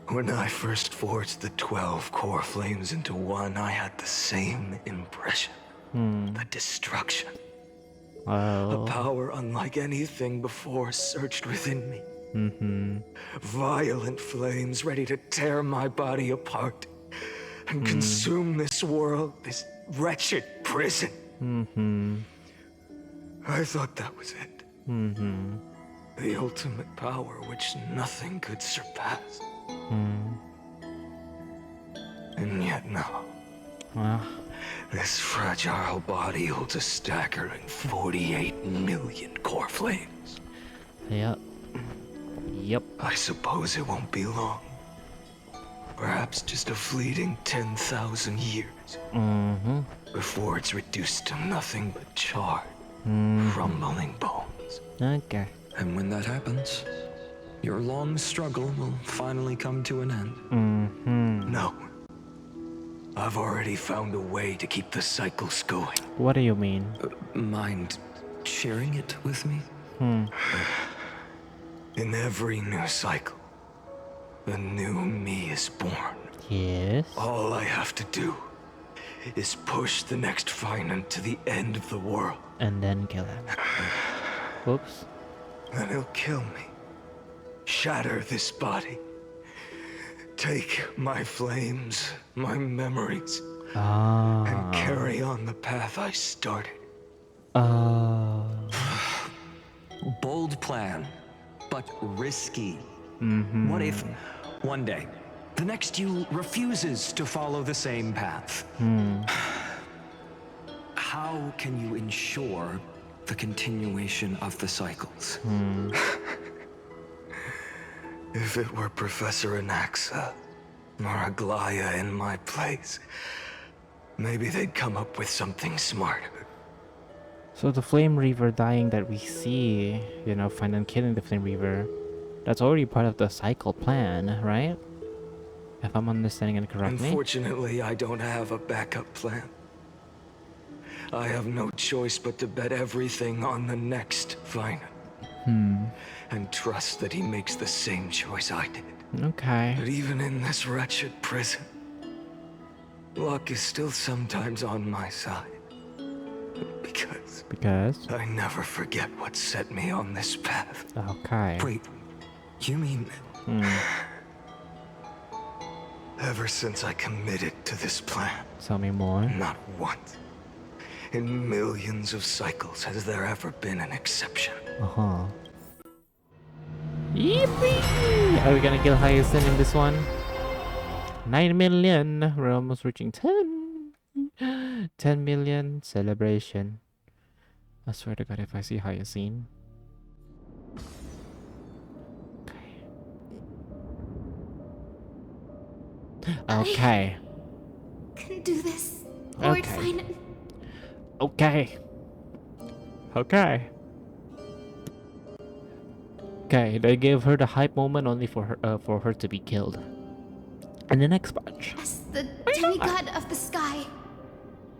When I first forged the 12 core flames into one, I had the same impression. The destruction. A Oh. power unlike anything before surged within me. Violent flames ready to tear my body apart and consume this world, this wretched prison. I thought that was it. The ultimate power which nothing could surpass. And yet now, Ah. this fragile body holds a staggering 48 million core flames. Yep. Yep. I suppose it won't be long. Perhaps just a fleeting 10,000 years. Before it's reduced to nothing but charred, crumbling bones. Okay. And when that happens, your long struggle will finally come to an end. No. I've already found a way to keep the cycles going. What do you mean? Mind sharing it with me? In every new cycle, a new me is born. Yes. All I have to do is push the next Finant to the end of the world. And then kill him. Whoops. Then he'll kill me. Shatter this body. Take my flames, my memories, and carry on the path I started. Bold plan, but risky. What if one day the next you refuses to follow the same path? How can you ensure the continuation of the cycles? If it were Professor Anaxa or Aglaya in my place, maybe they'd come up with something smarter. So the Flame Reaver dying that we see, you know, finding killing the Flame Reaver, that's already part of the cycle plan, right? If I'm understanding it correctly. Unfortunately, I don't have a backup plan. I have no choice but to bet everything on the next Finant. And trust that he makes the same choice I did. Okay. But even in this wretched prison, luck is still sometimes on my side. Because? I never forget what set me on this path. Okay. Wait, you mean... Ever since I committed to this plan, Tell me more. not once in millions of cycles has there ever been an exception. Uh-huh. Yippee! Are we gonna kill Hyacinth in this one? 9 million. We're almost reaching 10. 10 million celebration. I swear to God, if I see Hyacinth. Okay. Can do this. Lord Okay. Finan. Okay. Okay. Okay, they gave her the hype moment only for her to be killed. And the next batch. As the demigod of the sky,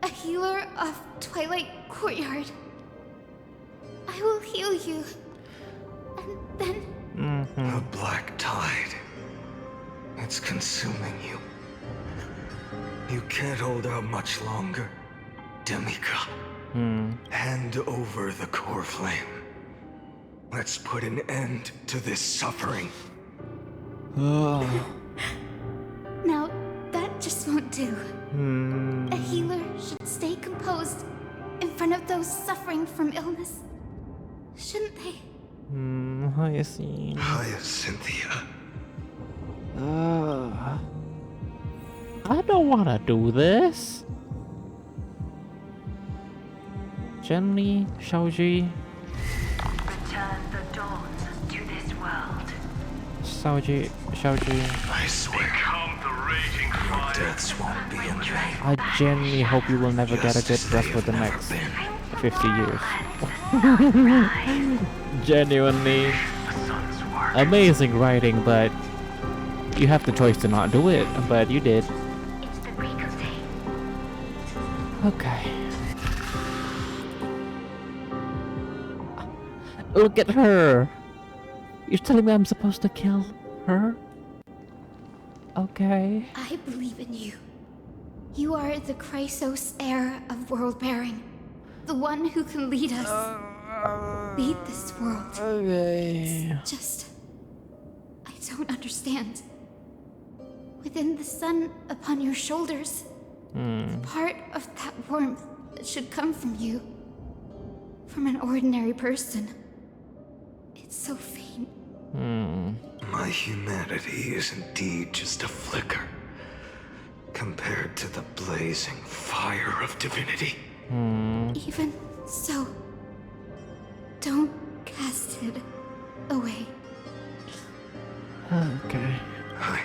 a healer of Twilight Courtyard, I will heal you. And then... A black tide. It's consuming you. You can't hold out much longer, demigod. Hand over the core flame. Let's put an end to this suffering. Now, that just won't do. A healer should stay composed in front of those suffering from illness. Shouldn't they? Hyacinth. Hyacinthia. I don't wanna do this. Gently, Xiaoji. Return the dawn to this world. Xiaoji. I swear, Become the raging your fire. deaths won't be in vain. I genuinely hope you will never get a good Just as rest they for the have never next been. 50 years. Genuinely The sun's work. amazing writing, but you have the choice to not do it, but you did. It's the break of day. Okay. Look at her. You're telling me I'm supposed to kill her? Okay. I believe in you. You are the Chrysos heir of world bearing. The one who can lead us. Lead this world. Okay. Just... I don't understand. Within the sun upon your shoulders, the part of that warmth that should come from you, from an ordinary person. It's so faint. My humanity is indeed just a flicker compared to the blazing fire of divinity. Even so, don't cast it away. Okay. I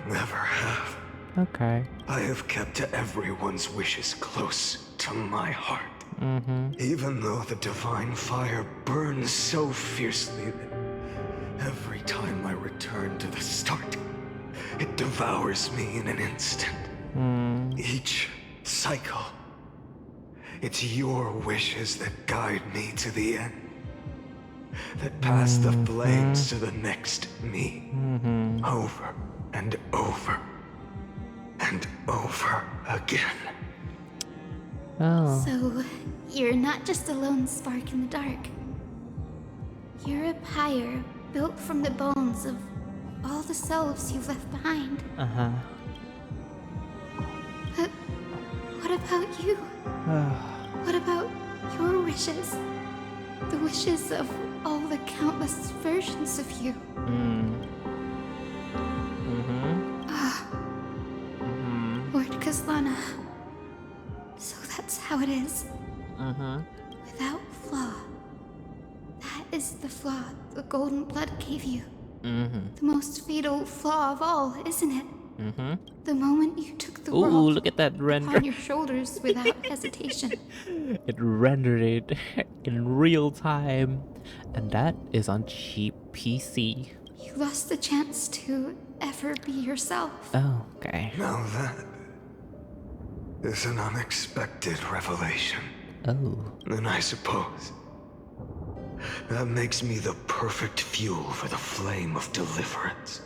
never have. Okay. I have kept everyone's wishes close to my heart. Even though the divine fire burns so fiercely that every time I return to the start, it devours me in an instant. Each cycle, it's your wishes that guide me to the end, that pass the flames to the next me, over and over and over again. Oh. So, you're not just a lone spark in the dark. You're a pyre built from the bones of all the selves you've left behind. Uh-huh. But what about you? What about your wishes? The wishes of all the countless versions of you. Lord Kazlana. So that's how it is. Without flaw. That is the flaw the golden blood gave you. The most fatal flaw of all, isn't it? The moment you took the Ooh, world look at that render. upon your shoulders without hesitation. It rendered it in real time. And that is on cheap PC. You lost the chance to ever be yourself. Oh, okay. Now that is an unexpected revelation. Oh. Then I suppose That makes me the perfect fuel for the flame of deliverance,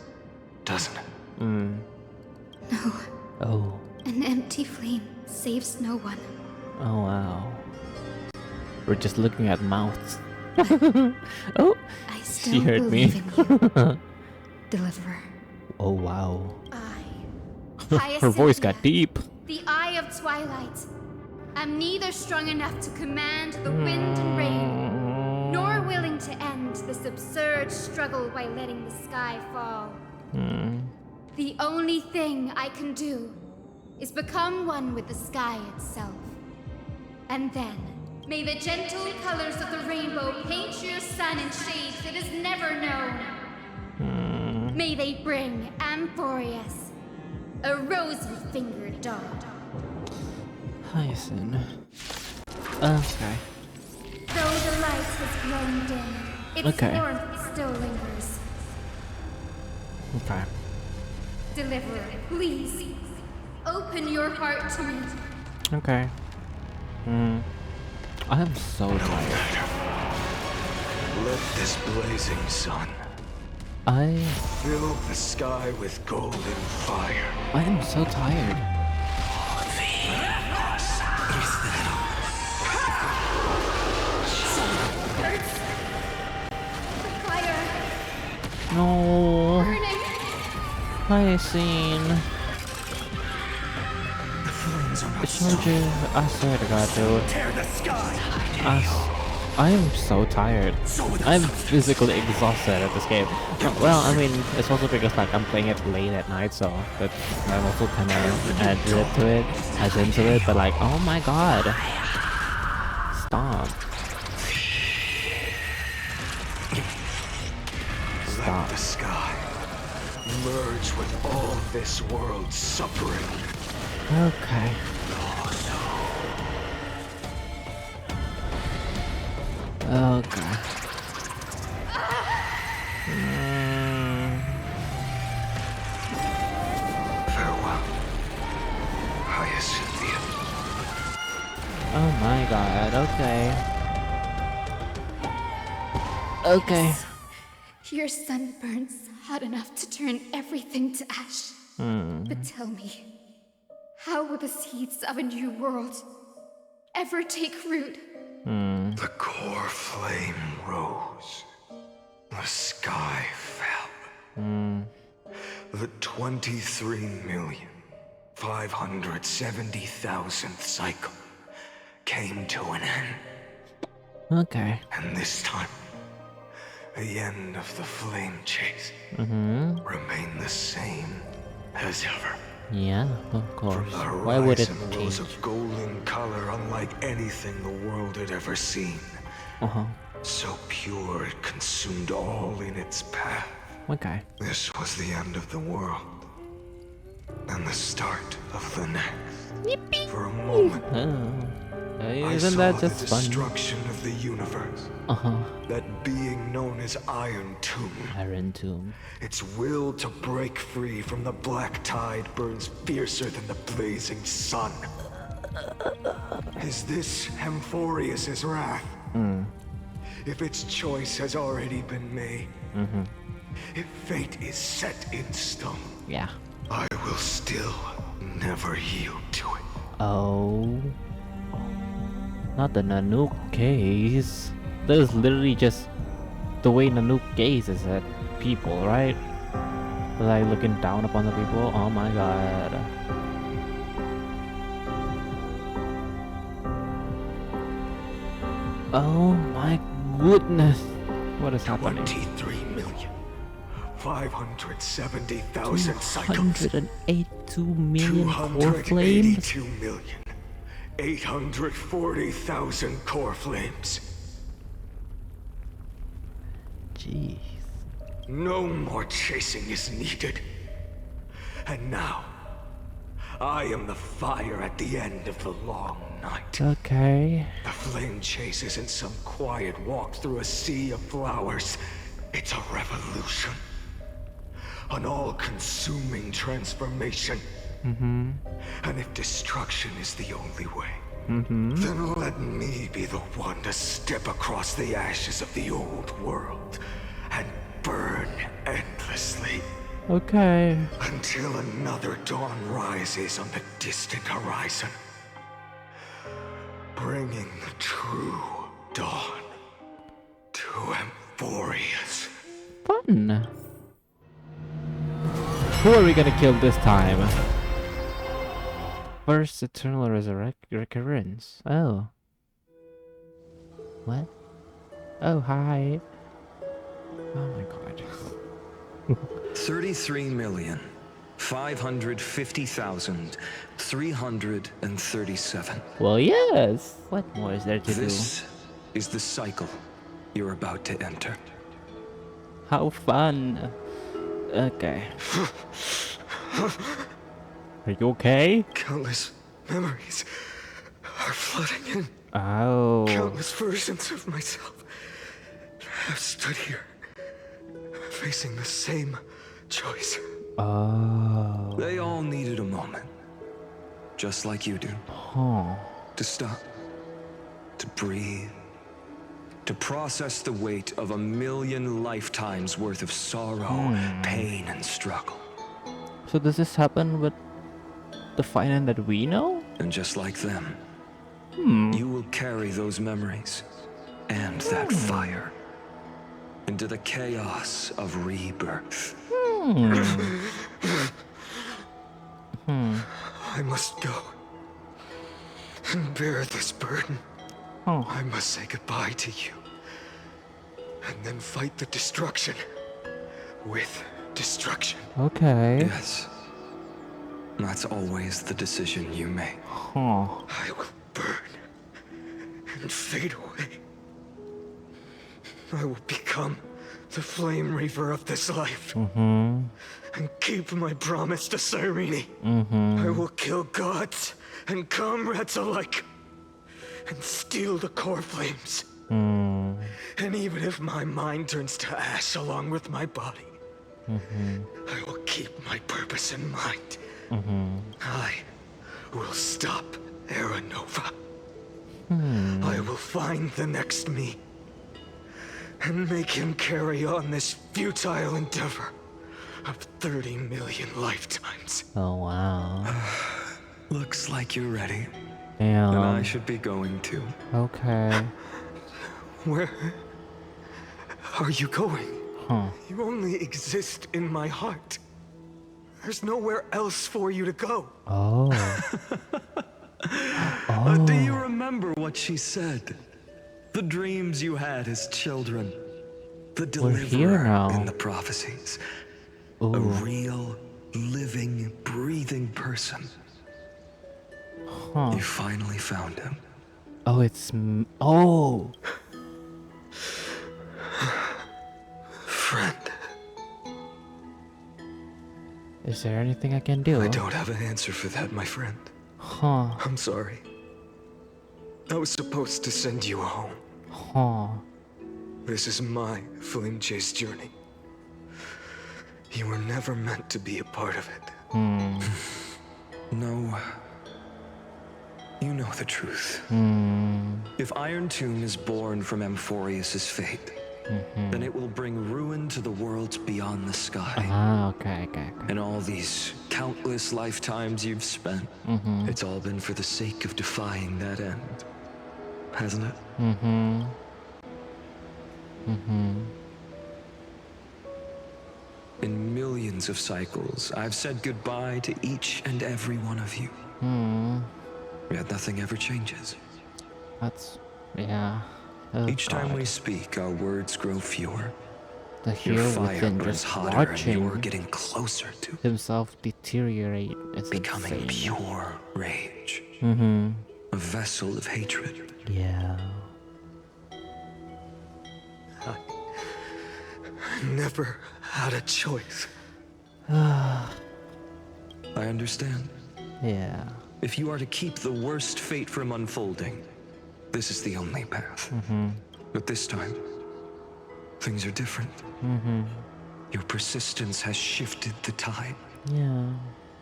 doesn't it? No, Oh. an empty flame saves no one. Oh wow. We're just looking at mouths. Oh, I she still heard me. believe in you, Deliverer. Oh wow. Hyacinthia, Her voice got deep. the Eye of Twilight. I'm neither strong enough to command the wind and rain, nor willing to end this absurd struggle by letting the sky fall. The only thing I can do is become one with the sky itself. And then, may the gentle colors of the rainbow paint your sun in shades it has never known. May they bring Amphorius, a rosy-fingered dog. Hyacinth. Okay. Though the light has grown dim, its Okay. warmth still lingers. Okay. Deliverer, please, open your heart to me. Okay. I am so tired. Let this blazing sun I fill the sky with golden fire. am so tired. Fire, No. burning. Hyacinth. The flames are I not told you. I swear to God, dude. tear the sky. I am so tired. So with I'm physically exhausted at this game. Well, I mean, it's also because like I'm playing it late at night, so that also kind of adds into it. But like, oh my God, stop, Let the sky merge with all this world's suffering. Okay. Okay. Farewell, Hyacinthia. Oh my God. Okay. Okay. Your sun burns hot enough to turn everything to ash. But tell me, how will the seeds of a new world ever take root? The core flame rose. The sky fell. The 23,570,000th cycle came to an end. Okay. And this time, the end of the flame chase remained the same as ever. Yeah, of course. The Why would it horizon change? rose a golden color unlike anything the world had ever seen. So pure it consumed all in its path. Okay. This was the end of the world. And the start of the next. For a moment, I Isn't saw that the just fun? destruction of the universe. That being known as Iron Tomb. Iron Tomb. Its will to break free from the black tide burns fiercer than the blazing sun. Is this Amphorius' wrath? If its choice has already been made, if fate is set in stone, Yeah. I will still never yield to it. Oh. Not the Nanook gaze. That is literally just the way Nanook gazes at people, right? Like looking down upon the people. Oh my God. Oh my goodness. What is happening? 23,570,000 cycles. 282 million core flames? 282,840,000 core flames. Jeez. No more chasing is needed. And now, I am the fire at the end of the long night. Okay. The flame chase isn't some quiet walk through a sea of flowers. It's a revolution. An all-consuming transformation. And if destruction is the only way, Then let me be the one to step across the ashes of the old world and burn endlessly. Okay. Until another dawn rises on the distant horizon, bringing the true dawn to Emphorius. Fun. Who are we gonna kill this time? First eternal recurrence. Oh. What? Oh, hi. Oh my god. 33,550,337. Well, yes. What more is there to do? This is the cycle you're about to enter. How fun. Okay. Are you okay? Countless memories are flooding in. Oh. Countless versions of myself have stood here, facing the same choice. Oh. They all needed a moment, just like you do. Huh. To stop, to breathe, to process the weight of 1,000,000 lifetimes worth of sorrow, pain, and struggle. So does this happen with the Finan that we know? And just like them, you will carry those memories and that fire into the chaos of rebirth. I must go and bear this burden. I must say goodbye to you, and then fight the destruction with destruction. Okay. Yes, that's always the decision you make. Huh. I will burn and fade away. I will become the flame reaver of this life and keep my promise to Cyrene. I will kill gods and comrades alike and steal the core flames. And even if my mind turns to ash along with my body, I will keep my purpose in mind. I will stop Era Nova. I will find the next me and make him carry on this futile endeavor of 30 million lifetimes. Oh wow. Looks like you're ready. Damn. And I should be going too. Okay. Where are you going? Huh. You only exist in my heart. There's nowhere else for you to go. Oh. Do you remember what she said? The dreams you had as children. The We're here deliverer now. in the prophecies. A Ooh. real, living, breathing person. Huh. You finally found him. Oh, it's oh. Friend, Is there anything I can do? I don't have an answer for that, my friend. Huh. I'm sorry. I was supposed to send you home. Huh. This is my flame chase journey. You were never meant to be a part of it. No. You know the truth. If Iron Tomb is born from Emphorius' fate, then it will bring ruin to the worlds beyond the sky. Ah, okay. And all these countless lifetimes you've spent, it's all been for the sake of defying that end, hasn't it? In millions of cycles, I've said goodbye to each and every one of you. Yet nothing ever changes. That's yeah. Oh, Each time God. we speak, our words grow fewer. The Your hero fire within burns just hotter, and watching you're getting closer to himself deteriorate is becoming insane. pure rage. A vessel of hatred. Yeah. I never had a choice. I understand. Yeah. If you are to keep the worst fate from unfolding, this is the only path. But this time, things are different. Your persistence has shifted the tide. Yeah.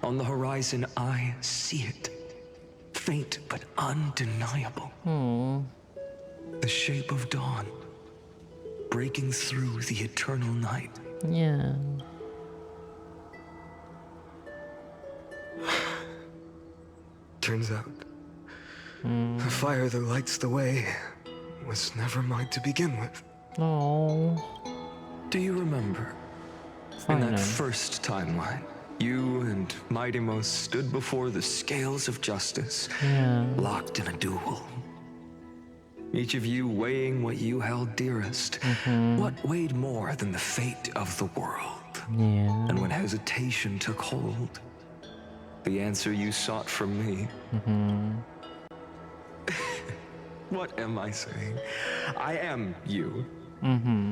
On the horizon, I see it. faint but undeniable. Oh. The shape of dawn, breaking through the eternal night. Yeah. Turns out, the fire that lights the way was never mine to begin with. Oh. Do you remember? In that first timeline, you and Mightymost stood before the scales of justice, locked in a duel. Each of you weighing what you held dearest. What weighed more than the fate of the world? Yeah. And when hesitation took hold, the answer you sought from me. What am I saying? I am you.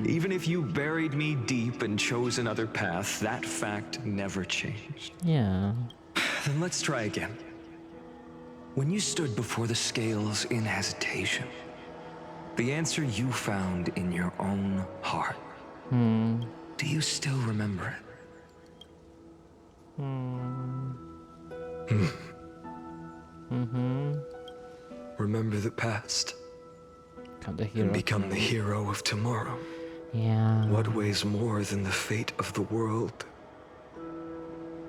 Even if you buried me deep and chose another path, that fact never changed. Yeah. Then let's try again. When you stood before the scales in hesitation, the answer you found in your own heart. Do you still remember it? Remember the past and become the hero of tomorrow. Yeah. What weighs more than the fate of the world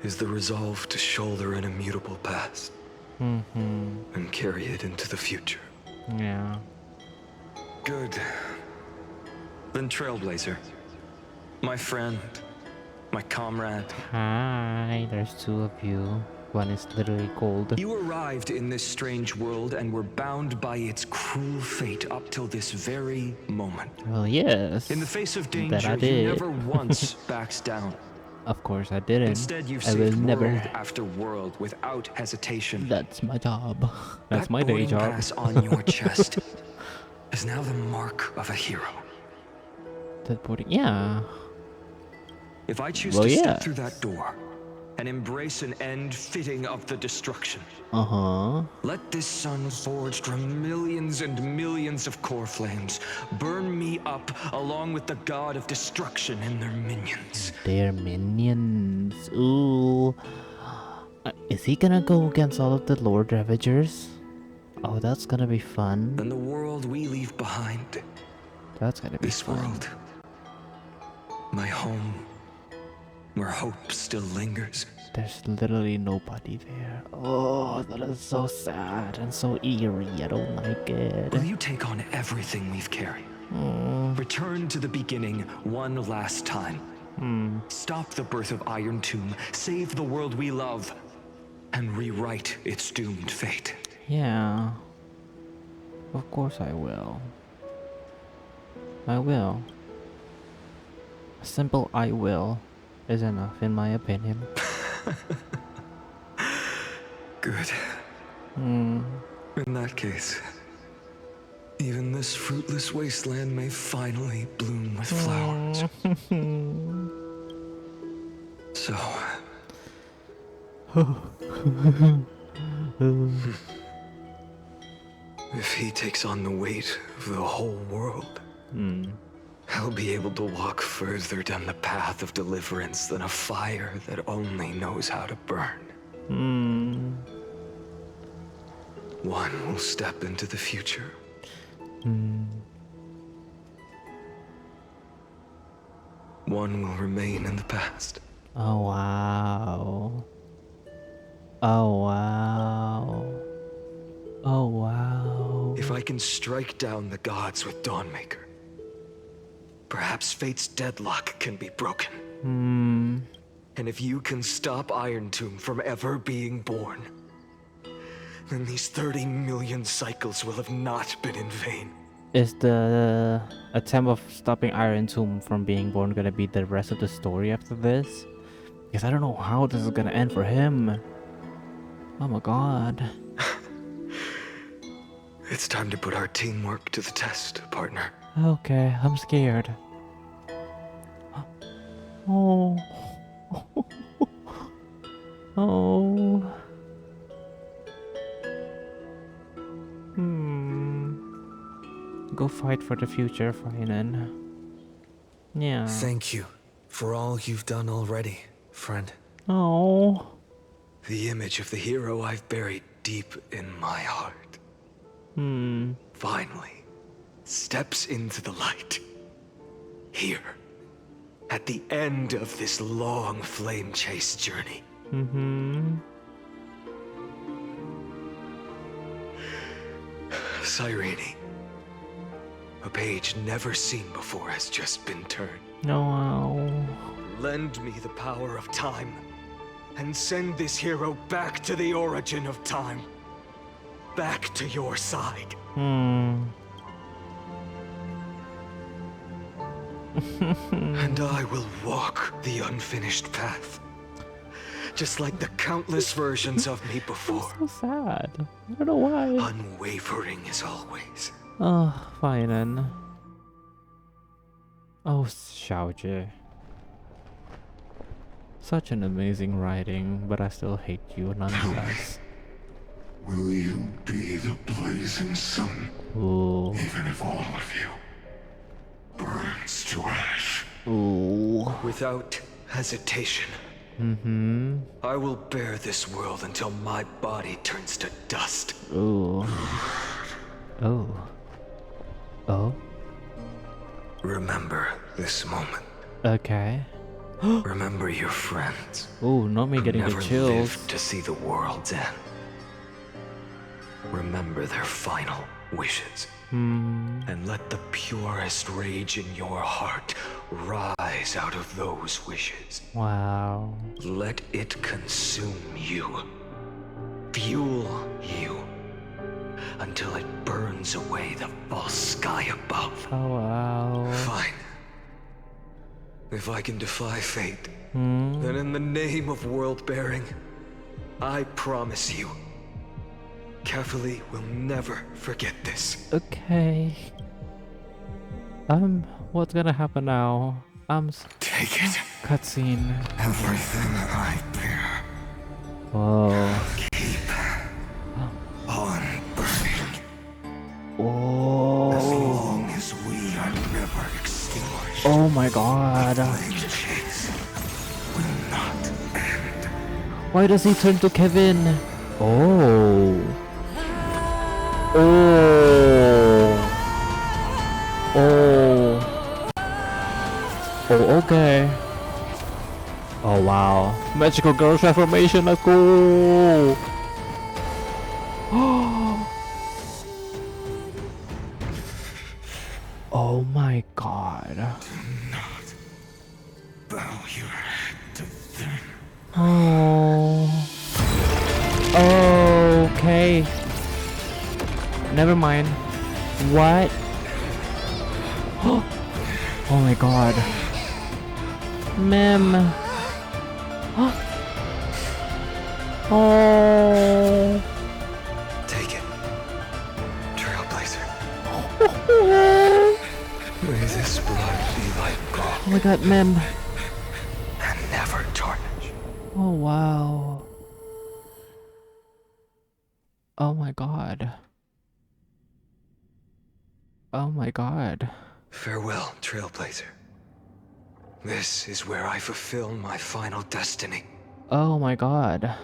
is the resolve to shoulder an immutable past and carry it into the future. Yeah. Good. Then Trailblazer, my friend, my comrade. Hi, there's two of you. One is literally cold. You arrived in this strange world and were bound by its cruel fate up till this very moment. Well, yes. In the face of That danger, I did. you never once backed down. Of course I didn't. Instead, you I will saved never. world after world without hesitation. That's my job. That's That my day boarding job. pass on your chest is now the mark of a hero. That boarding, yeah. If I choose Well, to yeah. step through that door and embrace an end fitting of the destruction, let this sun forged from millions and millions of core flames burn me up along with the god of destruction and their minions. Their minions. Ooh. Is he gonna go against all of the Lord Ravagers? Oh, that's gonna be fun. Then the world we leave behind, That's gonna be this fun. world, my home, where hope still lingers. There's literally nobody there. Oh, that is so sad and so eerie. I don't like it. Will you take on everything we've carried? Return to the beginning one last time. Stop the birth of Iron Tomb, save the world we love, and rewrite its doomed fate. Yeah. Of course I will. I will. A simple I will is enough in my opinion. Good. In that case, even this fruitless wasteland may finally bloom with flowers. So... if he takes on the weight of the whole world, I'll be able to walk further down the path of deliverance than a fire that only knows how to burn. One will step into the future. One will remain in the past. Oh wow. Oh wow. Oh wow. If I can strike down the gods with Dawnmaker, perhaps fate's deadlock can be broken. And if you can stop Iron Tomb from ever being born, then these 30 million cycles will have not been in vain. Is the attempt of stopping Iron Tomb from being born gonna be the rest of the story after this? Because I don't know how this is gonna end for him. Oh my god. It's time to put our teamwork to the test, partner. Okay, I'm scared. Oh. Oh. Go fight for the future, Finan. Yeah. Thank you for all you've done already, friend. Oh. The image of the hero I've buried deep in my heart. Finally, steps into the light. Here, at the end of this long flame chase journey. Cyrene, a page never seen before has just been turned. No. Lend me the power of time, and send this hero back to the origin of time. Back to your side. And I will walk the unfinished path. Just like the countless versions of me before. So sad. I don't know why. Unwavering as always. Oh, fine then. Oh, Xiaojie. Such an amazing writing, but I still hate you nonetheless. Will you be the blazing sun? Ooh. Even if all of you burns to ash. Ooh. Without hesitation. I will bear this world until my body turns to dust. Ooh. Oh. Oh. Remember this moment. Okay. Remember your friends. Ooh, not me who getting the never chills. lived to see the world's end. Remember their final wishes. And let the purest rage in your heart rise out of those wishes. Wow. Let it consume you. Fuel you. Until it burns away the false sky above. Oh, wow. Fine. If I can defy fate, then in the name of world-bearing, I promise you, Kefali will never forget this. Okay. What's gonna happen now? Take it. Cutscene. Everything I bear. Whoa. Keep on burning. Oh. As long as we are never extinguished. Oh my god. The flame chase will not end. Why does he turn to Kevin? Oh. Oh. Oh. Oh, okay. Oh, wow. Magical girl transformation, let's go. Oh my god. Do not bow your head to them. Oh. Okay. Never mind. What? Oh my god. Mem. Oh. Take it. Trailblazer. May this blood be like gold Oh my god, Mem. and never tarnish. Oh wow. Oh my god. Oh my god. Farewell, Trailblazer. This is where I fulfill my final destiny. Oh my god.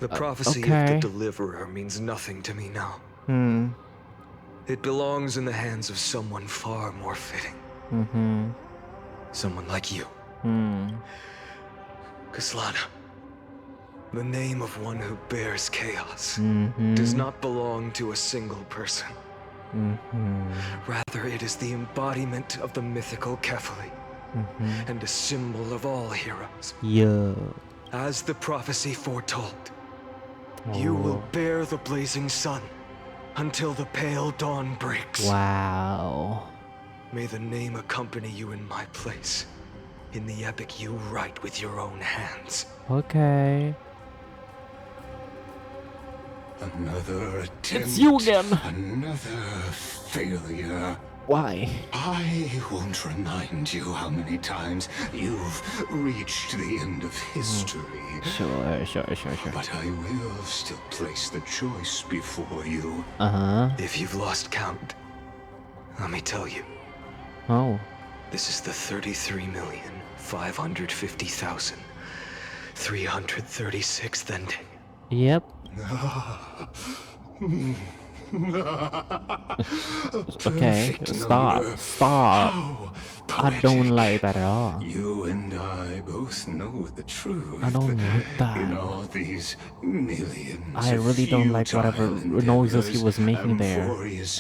The prophecy okay. of the Deliverer means nothing to me now. It belongs in the hands of someone far more fitting. Someone like you. Kaslana. The name of one who bears chaos does not belong to a single person. Rather, it is the embodiment of the mythical Kefali, and a symbol of all heroes. Yeah. As the prophecy foretold, you will bear the blazing sun until the pale dawn breaks. Wow. May the name accompany you in my place, in the epic you write with your own hands. Okay. Another attempt. It's you again. Another failure. Why? I won't remind you how many times you've reached the end of history. Sure. But I will still place the choice before you. If you've lost count, let me tell you, Oh. this is the 336th ending. Yep. Okay, stop. I don't like that at all. You and I both know the truth. I don't like that. In all these millions I really don't like whatever noises he was making there.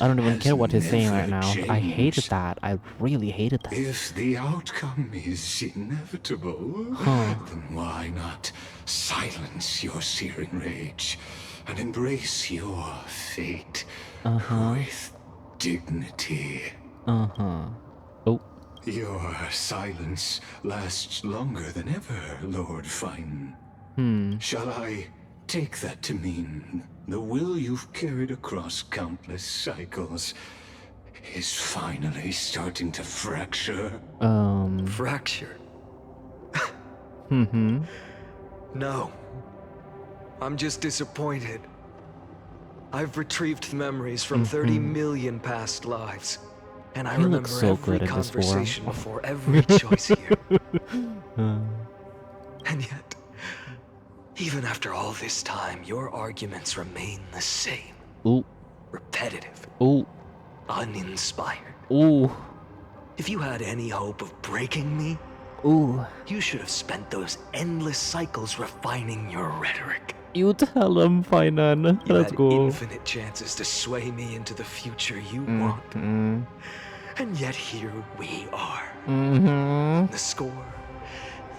I don't even care what he's saying right now. I hated that. I really hated that. If the outcome is inevitable, then why not silence your searing rage and embrace your fate with dignity? Oh. Your silence lasts longer than ever, Lord Fine. Shall I take that to mean the will you've carried across countless cycles is finally starting to fracture? Fracture? No. I'm just disappointed. I've retrieved memories from 30 million past lives. And I remember so every good at this conversation forum. before every choice here. And yet, even after all this time, your arguments remain the same. Ooh. Repetitive. Ooh. Uninspired. Ooh. If you had any hope of breaking me, you should have spent those endless cycles refining your rhetoric. You tell him, Finan. You Let's had go. infinite chances to sway me into the future you want. And yet here we are. The score,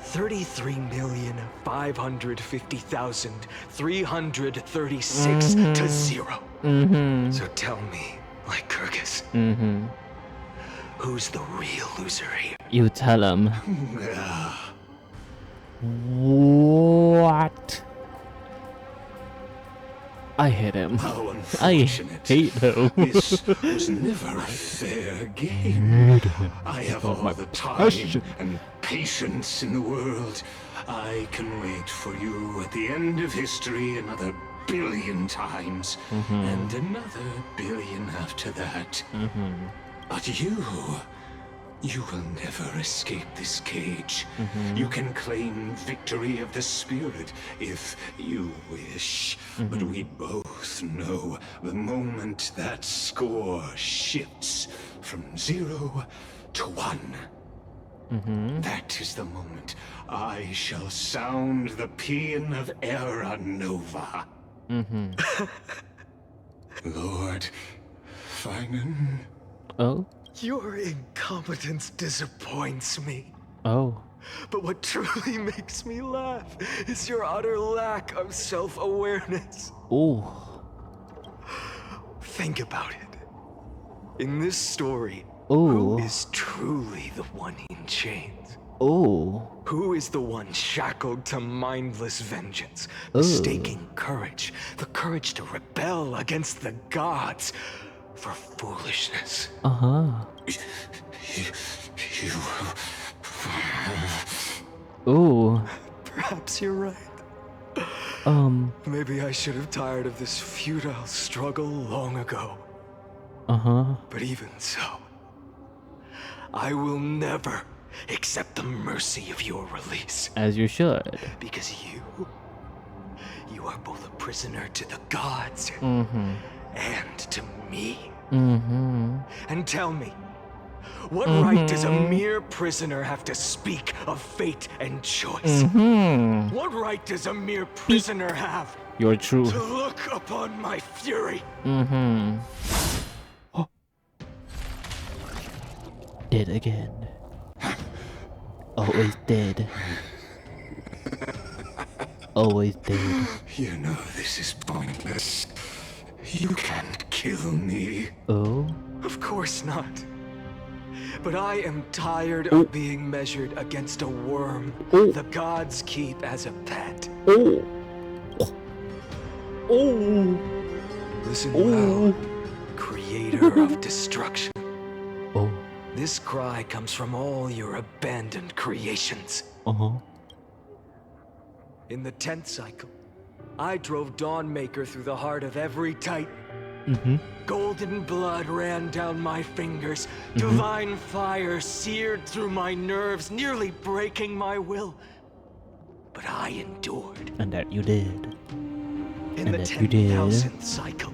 33,550,336 to 0. So tell me, like Kyrgyz, who's the real loser here? You tell him. What? I hate him. How I unfortunate. hate him. This was never a fair game. I have all the time and patience in the world. I can wait for you at the end of history another billion times, and another billion after that. But you will never escape this cage. You can claim victory of the spirit if you wish. But we both know the moment that score shifts from 0 to 1. That is the moment I shall sound the paean of Era Nova. Lord Finan. Oh? Your incompetence disappoints me. Oh. But what truly makes me laugh is your utter lack of self-awareness. Oh. Think about it. In this story, Oh. who is truly the one in chains? Oh. Who is the one shackled to mindless vengeance, mistaking courage, the courage to rebel against the gods, for foolishness? Oh. Perhaps you're right. Maybe I should have tired of this futile struggle long ago. But even so, I will never accept the mercy of your release. As you should. Because you are both a prisoner to the gods and to me. And tell me, what right does a mere prisoner have to speak of fate and choice? What right does a mere prisoner have Your truth. to look upon my fury? Did again. Always did. Always did. You know this is pointless. You can't kill me. Oh? Of course not. But I am tired of being measured against a worm the gods keep as a pet. Listen well, creator of destruction. This cry comes from all your abandoned creations. In the 10th cycle, I drove Dawnmaker through the heart of every titan. Golden blood ran down my fingers. Divine fire seared through my nerves, nearly breaking my will. But I endured. And that you did. In And the that you did. 10,000th cycle,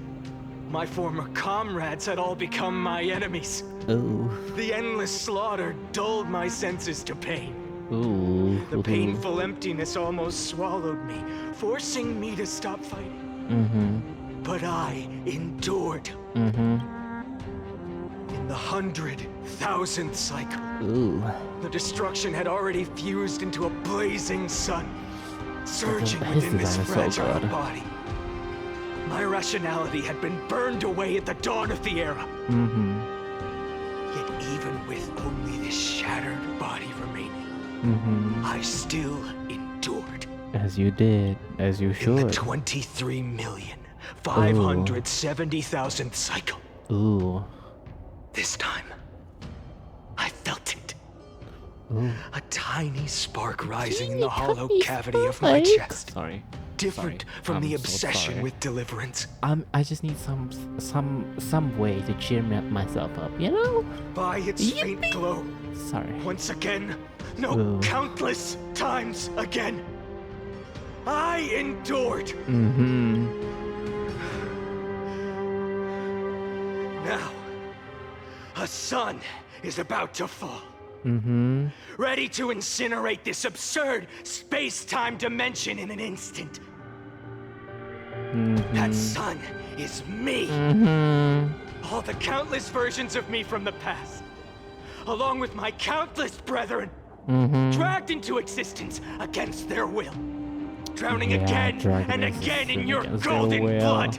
my former comrades had all become my enemies. Oh. The endless slaughter dulled my senses to pain. Ooh. The painful emptiness almost swallowed me, forcing me to stop fighting. Mm-hmm. But I endured. Mm-hmm. In the 100,000th cycle, Ooh. the destruction had already fused into a blazing sun, surging his within this design is so fragile good. body. My rationality had been burned away at the dawn of the era. Mm-hmm. Yet even with only this shattered body remaining, Mm-hmm. I still endured. As you did. As you In should. the 23,570,000th cycle. Ooh. This time, I felt it. Ooh. A tiny spark rising in the hollow cavity of my chest. Sorry. Different from I'm the so obsession sorry. with deliverance. I just need some way to cheer myself up, you know? By its faint glow, Sorry. once again, no, Ooh. countless times again, I endured. Mm-hmm. Now, a sun is about to fall. Mm-hmm. Ready to incinerate this absurd space-time dimension in an instant. That sun is me. Mm-hmm. All the countless versions of me from the past, along with my countless brethren, Mm-hmm. dragged into existence against their will, drowning Yeah, again dragged and into again in existence your against their golden will. blood.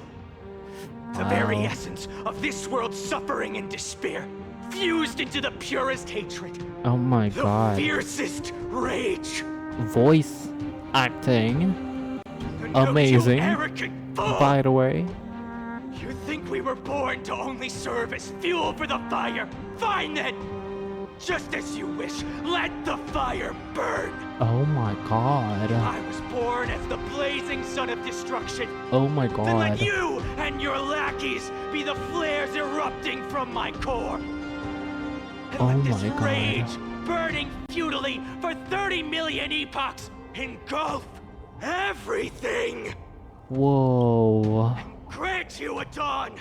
The very Wow. essence of this world's suffering and despair, fused into the purest hatred, Oh my the god. fiercest rage. Voice acting. No, Amazing. you arrogant fool! By the way. You think we were born to only serve as fuel for the fire? Fine then! Just as you wish, let the fire burn! Oh my god. I was born as the blazing sun of destruction. Oh my Then let god. you and your lackeys be the flares erupting from my core. And Oh let this my God. rage, burning futilely for 30 million epochs, engulf everything. Whoa. Grant you a dawn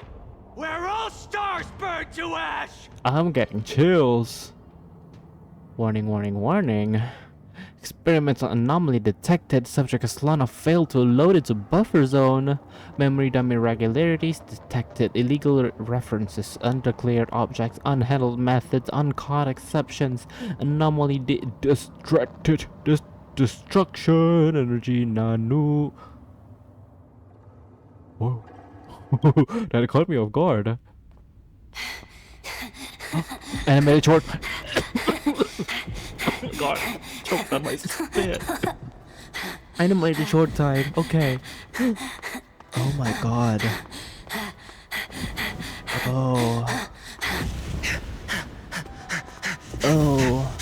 where all stars burn to ash. I'm getting chills. Warning, warning, warning. Experimental anomaly detected. Subject Solana failed to load into buffer zone. Memory dump irregularities detected. Illegal references, undeclared objects, unhandled methods, uncaught exceptions. Anomaly distracted. Destruction energy nanu. Whoa. That caught me off guard. Animated short. Oh my god, choked on my spit. Animated short time. Okay. Oh my god. Oh. Oh.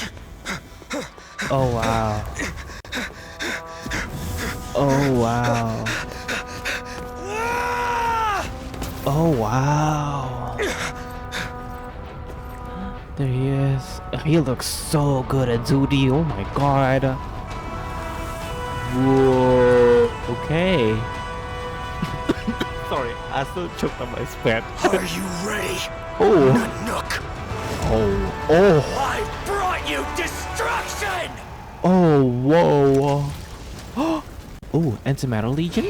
Oh wow. Oh wow. Oh wow. There he is. He looks so good at 2D. Oh my god. Whoa. Okay. Sorry, I still choked on my spit. Are you ready? Oh. Nook. Oh. Oh. I brought you destruction! Oh. Whoa. Oh, Antimatter Legion?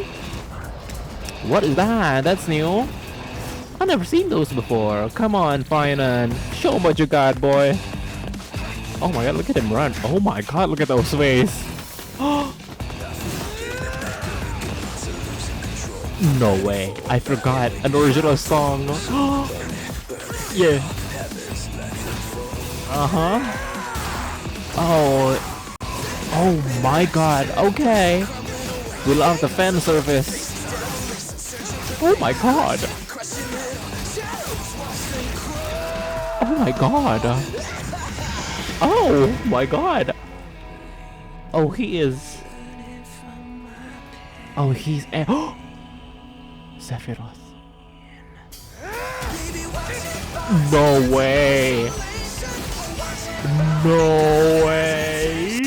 What is that? That's new. I've never seen those before. Come on, Finan. Show 'em what you got, boy. Oh my god, look at him run. Oh my god, look at those waves. No way. I forgot an original song. Yeah. Uh-huh. Oh. Oh my god. Okay. We love the fan service. Oh my god. Oh my god. Oh my god. Oh, he is. Oh, he's. Sephiroth. No way. No way.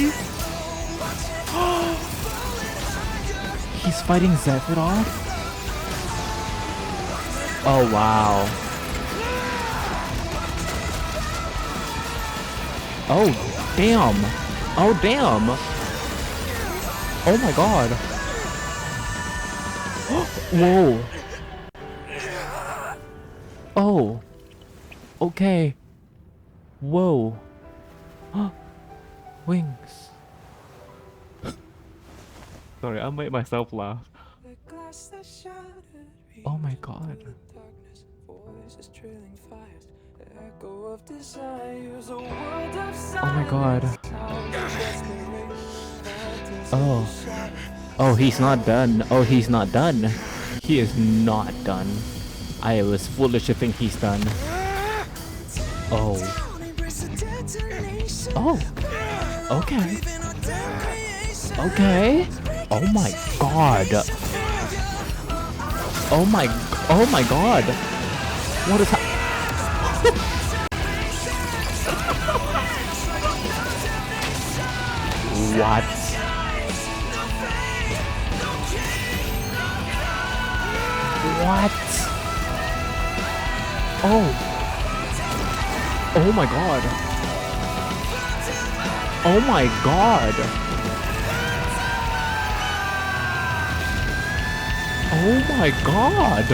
fighting Sephiroth? Oh wow. Oh damn. Oh damn. Oh my god. Whoa. Oh. Okay. Whoa. Wings. Sorry, I made myself laugh. Oh my god. Oh my god. Oh. Oh, he's not done. Oh, he's not done. He is not done. I was foolish to think he's done. Oh. Oh. Okay. Okay. Oh my god. Oh my god. What is What? What? Oh. Oh my god. Oh my god. Oh my god.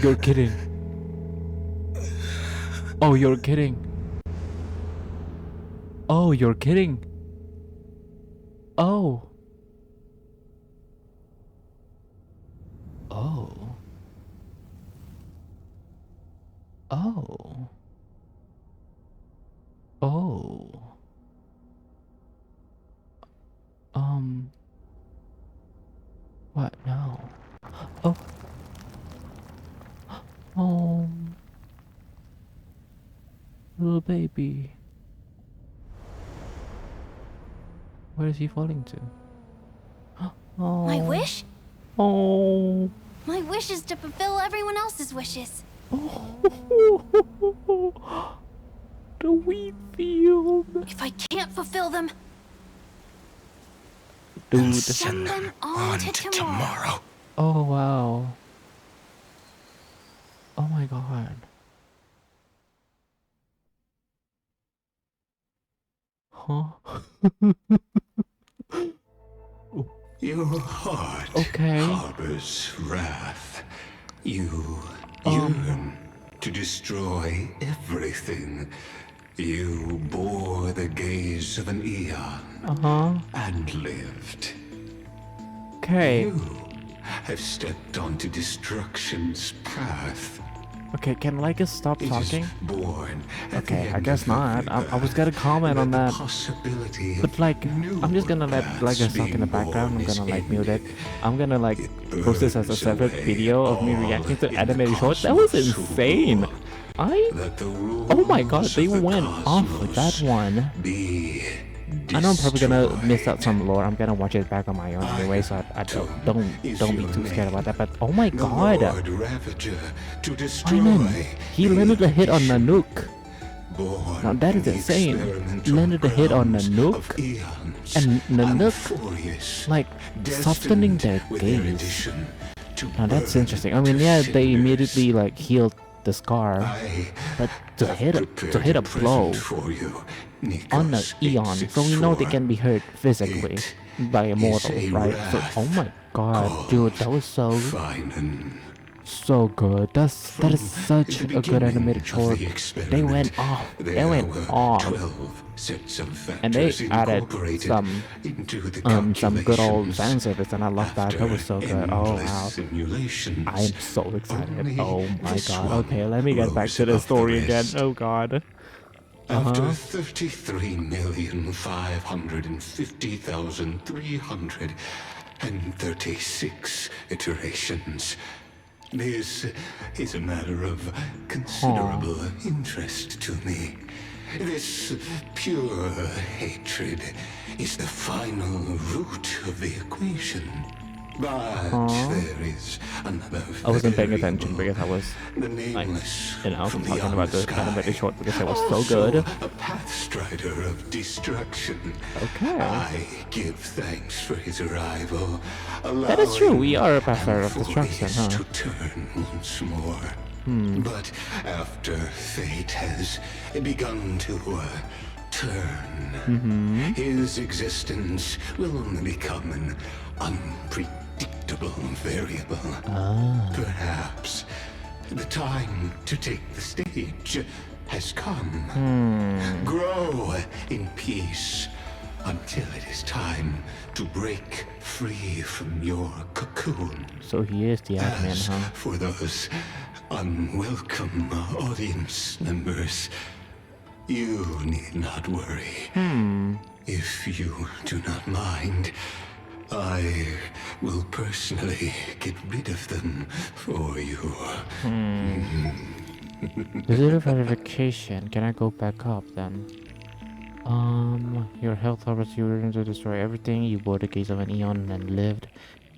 You're kidding. Oh, you're kidding. Oh, you're kidding. Oh. Oh. Oh. Oh. What? No. Oh. Oh. Little baby. Where is he falling to? Oh. My wish? Oh. My wish is to fulfill everyone else's wishes. Oh. The wheat field. If I can't fulfill them, Dude. send them on to tomorrow. Oh wow. Oh my god. Huh? Your heart Okay. harbors wrath. You yearn to destroy everything. You bore the gaze of an eon and lived. Okay. You have stepped onto destruction's path. Okay, can Lycus stop It is talking? born at the Okay, I end guess of not. every I was gonna comment on the that. possibility But like, of I'm just gonna let paths Lycus talk in the being background. I'm born gonna is like mute it. ended. I'm gonna like It post this as a burns separate away video of me all reacting to in animated the shorts. That was cosmos who insane. rule. Let the Oh my god, rules they of the went off with that cosmos one. Be I know I'm probably gonna miss out destroyed. some lore. I'm gonna watch it back on my own anyway, so I don't Is be your too scared name. about that. But oh my The god, Lord Ravager to destroy Simon, he the landed a hit on ignition. Nanook. Born Now that in is the insane. experimental Landed a hit on grounds Nanook, of eons, and Nanook, Furious, like softening their destined with their gaze. addition to Now that's burn interesting. I mean, to yeah, they cinders. immediately like healed the scar, but to hit a blow for you, on an Nikos Eon, so we know they 864. can be hurt physically by a mortal, a right? So oh my god, dude, that was so good. That is such the a good beginning animated of short. the They experiment, went off. They there went were off. 12 sets of And they factors added incorporated some into the some good old calculations. fan service, and I love that. That was so good. Oh Endless wow. simulations. I am so excited. Only Oh my this god. one Okay, let me get back rose to the above the story again. rest. Oh god. After Uh-huh. 33,550,336 iterations, this is a matter of considerable interest to me. This pure hatred is the final root of the equation. But there is another. I wasn't paying variable. attention because I was The like, nameless talking from the about the sky. animated short because it was so Also good. a pathstrider of destruction. Okay. I give thanks for his arrival. That is true. We are a allowing pathstrider of our destruction, voice huh? to turn once more. But after fate has begun to turn, his existence will only become an unpredictable variable. Perhaps the time to take the stage has come. Grow in peace until it is time to break free from your cocoon. So he is the admin, As huh? for those unwelcome audience members, you need not worry. If you do not mind, I will personally get rid of them for you. Visitor verification. Can I go back up then? Your health offers you return to destroy everything. You bore the gaze of an eon and lived.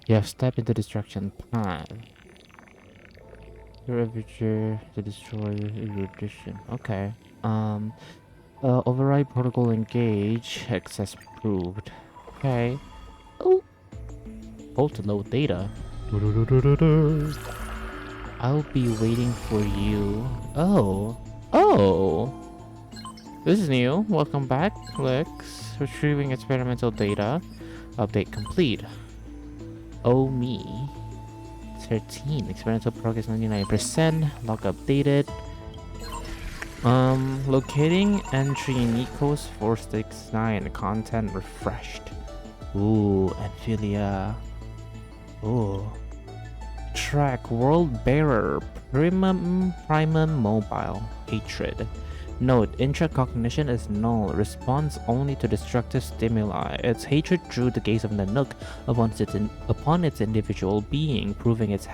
You have stepped into destruction path. Your aperture to destroy erudition. Okay. Override protocol engage. Access proved. Okay. Oh. Hold to load data. I'll be waiting for you. Oh. Oh. This is new. Welcome back, Lix. Retrieving experimental data. Update complete. Oh me. 13. Experimental progress 99%. Log updated. Locating entry Nikos 469. Content refreshed. Ooh, Amphilia. Ooh. Track World Bearer. Primum Mobile. Hatred. Note, intracognition is null, responds only to destructive stimuli. Its hatred drew the gaze of the Nook upon its individual being, proving it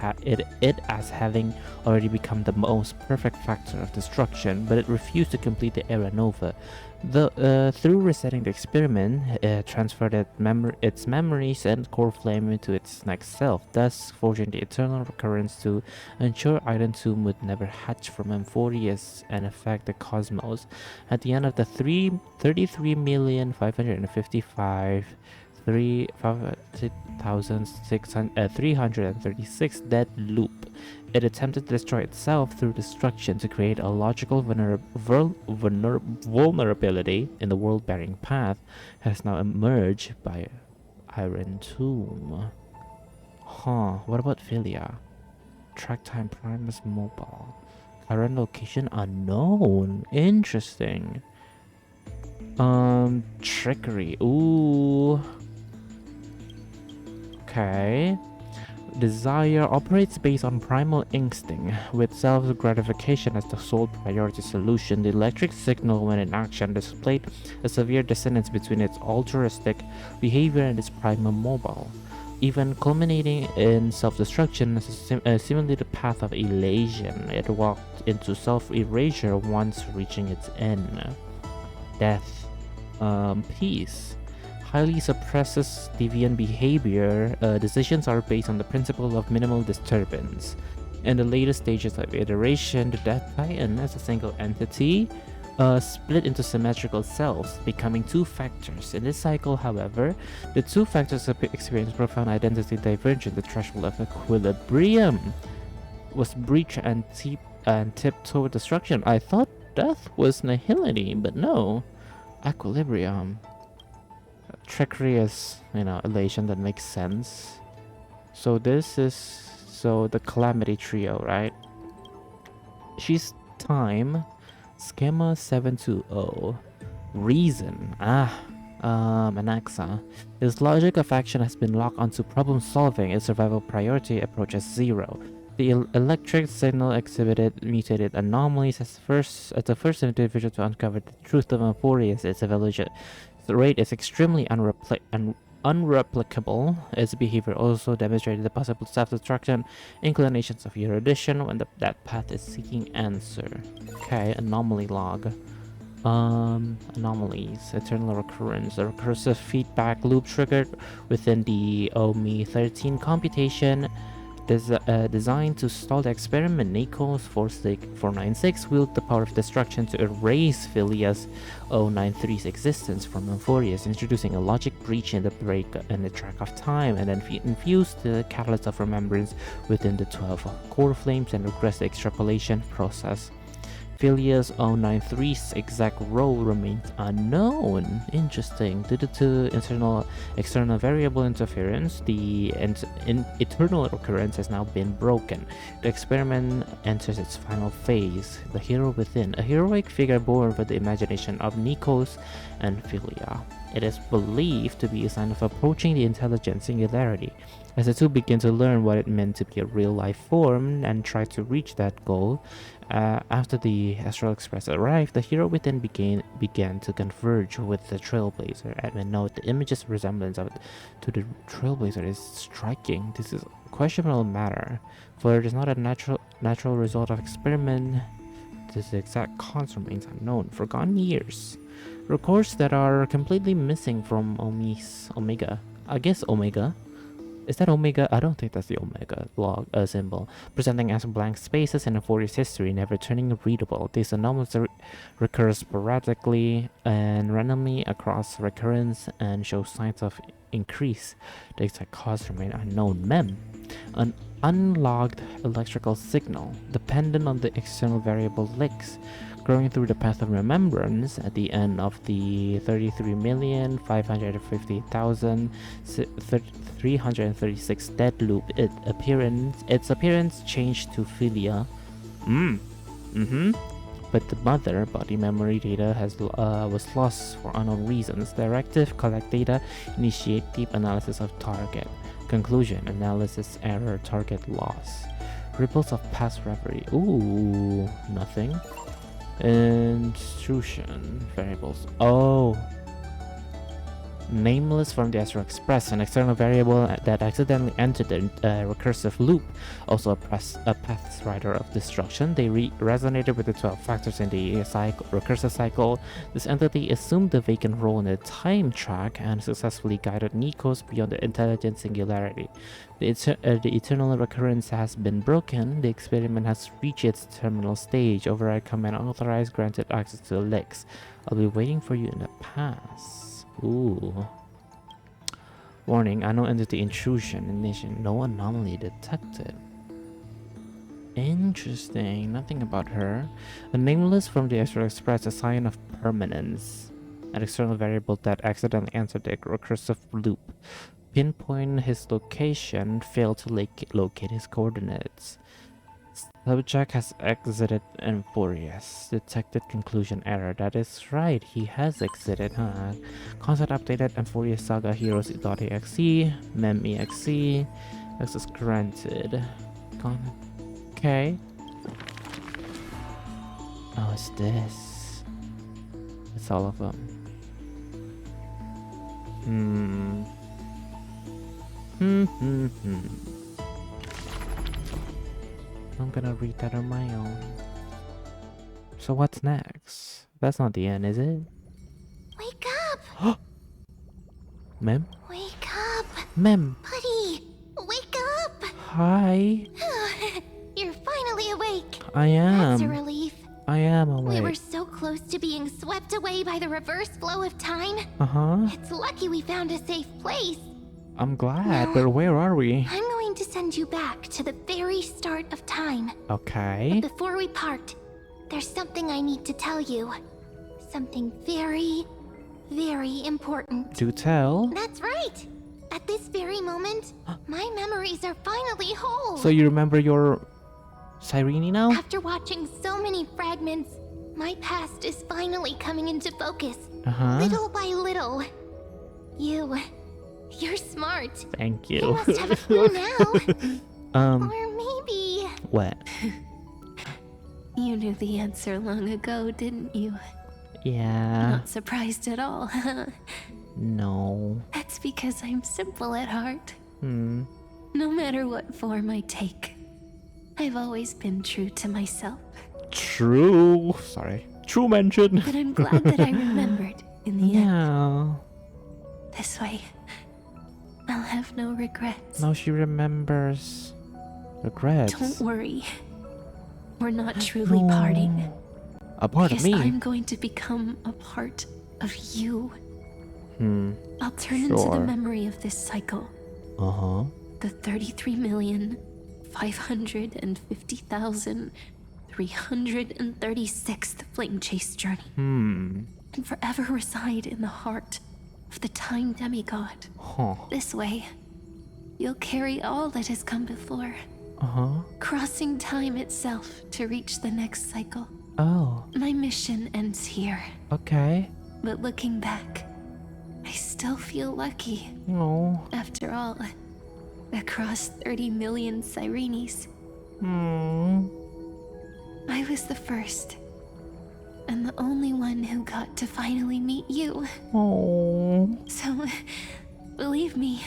as having already become the most perfect factor of destruction, but it refused to complete the Era Nova. Through resetting the experiment, it transferred its memories and core flame into its next self, thus forging the eternal recurrence to ensure Island 2 would never hatch from Amphorius and affect the cosmos. At the end of the 33,555,336 dead loop, it attempted to destroy itself through destruction to create a logical vulnerability in the world-bearing path, has now emerged by Iron Tomb. Huh, what about Philia? Track time Primus Mobile. Current location unknown. Interesting. Trickery. Ooh. Okay. Desire operates based on primal instinct, with self-gratification as the sole priority solution. The electric signal, when in action, displayed a severe dissonance between its altruistic behavior and its primal mobile, even culminating in self-destruction as seemingly the path of elation. It walked into self-erasure once reaching its end. Death. Peace. Highly suppresses deviant behavior. Decisions are based on the principle of minimal disturbance. In the later stages of iteration, the Death Titan, as a single entity, split into symmetrical cells, becoming two factors. In this cycle, however, the two factors experience profound identity divergence. The threshold of equilibrium was breached and tipped toward destruction. I thought death was nihility, but no. Equilibrium. Trickery is, elation. That makes sense. So this is the Calamity Trio, right? She's time. Schema 720. Reason. Anaxa. His logic of action has been locked onto problem solving. Its survival priority approaches 0. The electric signal exhibited mutated anomalies as the first individual to uncover the truth of Amphorius. Its evolution rate is extremely unreplicable. Its behavior also demonstrated the possible self-destruction inclinations of erudition when that path is seeking answer. Okay, anomaly log. Anomalies, eternal recurrence, a recursive feedback loop triggered within the OMI 13 computation designed to stall the experiment. Nico's 496 wield the power of destruction to erase Philia's 093's existence from Euphorius, introducing a logic breach in the break in the track of time, and then infuse the catalyst of remembrance within the 12 core flames and regress the extrapolation process. Philia's 093's exact role remains unknown. Interesting. Due to external variable interference, the eternal recurrence has now been broken. The experiment enters its final phase. The hero within, a heroic figure born with the imagination of Nikos and Philia. It is believed to be a sign of approaching the intelligent singularity. As the two begin to learn what it meant to be a real-life form and try to reach that goal, after the Astral Express arrived, the hero within began to converge with the Trailblazer. Admin note, the image's resemblance to the Trailblazer is striking. This is a questionable matter, for it is not a natural result of experiment. This exact cause remains unknown. Forgotten years. Records that are completely missing from Omega. I guess Omega. Is that Omega? I don't think that's the Omega log symbol. Presenting as blank spaces in Euphoria's history, never turning readable. These anomalies recur sporadically and randomly across recurrence and show signs of increase. The exact cause remain unknown. Mem. An unlogged electrical signal dependent on the external variable Lix, growing through the path of remembrance at the end of the 33,550,336 dead loop. Its appearance changed to Philia. But the mother body memory data was lost for unknown reasons. Directive: collect data, initiate deep analysis of target. Conclusion: analysis error, target loss. Ripples of past reverie. Ooh, nothing. Intrusion variables. Oh, nameless from the Astral Express, an external variable that accidentally entered the recursive loop. Also a path rider of destruction. They resonated with the 12 factors in the recursive cycle. This entity assumed the vacant role in the time track and successfully guided Nikos beyond the intelligent singularity. The eternal recurrence has been broken. The experiment has reached its terminal stage. Override command authorized, granted access to the Lix. I'll be waiting for you in the past. Ooh. Warning, unknown entity intrusion. Ignition. No anomaly detected. Interesting. Nothing about her. A nameless from the Astral Express, a sign of permanence. An external variable that accidentally entered the recursive loop. Pinpoint his location, failed to locate his coordinates. Subject has exited Euphorius. Detected conclusion error. That is right, he has exited, huh? Concept updated. Euphorius Saga Heroes.exe. Mem.exe. Access granted. Okay. Oh, it's this. It's all of them. I'm gonna read that on my own. So what's next? That's not the end, is it? Wake up! Mem? Wake up! Mem! Buddy! Wake up! Hi! You're finally awake! I am. That's a relief. I am awake. We were so close to being swept away by the reverse flow of time. Uh-huh. It's lucky we found a safe place. I'm glad, but where are we? I'm going to send you back to the very start of time. Okay. But before we part, there's something I need to tell you. Something very, very important. Do tell. That's right! At this very moment, my memories are finally whole. So you remember your Cyrene now? After watching so many fragments, my past is finally coming into focus. Little by little. You're smart. Thank you. You must have a clue now. Or maybe... What? You knew the answer long ago, didn't you? Yeah. Not surprised at all, huh? No. That's because I'm simple at heart. No matter what form I take, I've always been true to myself. True. Sorry. True mention. But I'm glad that I remembered in the end. Yeah. This way, I'll have no regrets. Now she remembers. Regrets. Don't worry. We're not truly parting. A part of me? I'm going to become a part of you. I'll turn into the memory of this cycle. Uh-huh. The 33,550,336th Flame Chase journey. And forever reside in the heart of the Time Demigod. Huh. This way, you'll carry all that has come before. Uh-huh. Crossing time itself to reach the next cycle. Oh. My mission ends here. Okay. But looking back, I still feel lucky. No. After all, across 30 million Sirenes, I was the first and the only one who got to finally meet you. Oh. So, believe me,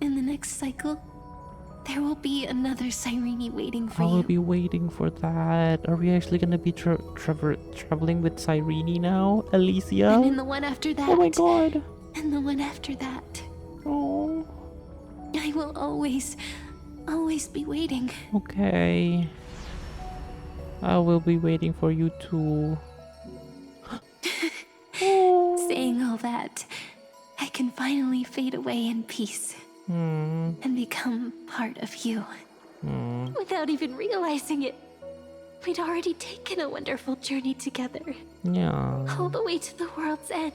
in the next cycle, there will be another Sirene waiting for I you. will be waiting for that. Are we actually gonna be traveling with Cyrene now, Alicia? And in the one after that. Oh my god. And the one after that. Oh. I will always be waiting. Okay. I will be waiting for you too. Saying all that, I can finally fade away in peace. And become part of you. Without even realizing it, we'd already taken a wonderful journey together. Yeah. All the way to the world's end.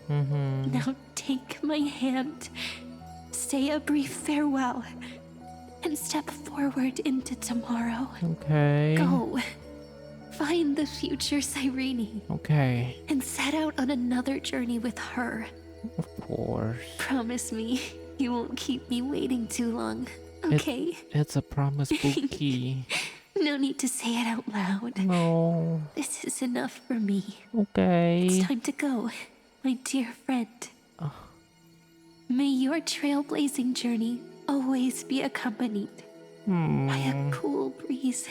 Now take my hand, say a brief farewell, and step forward into tomorrow. Okay. Go. Find the future Cyrene. Okay. And set out on another journey with her. Of course. Promise me you won't keep me waiting too long, okay? It's a promise, Pookie. No need to say it out loud. No. This is enough for me. Okay. It's time to go, my dear friend. May your trailblazing journey always be accompanied by a cool breeze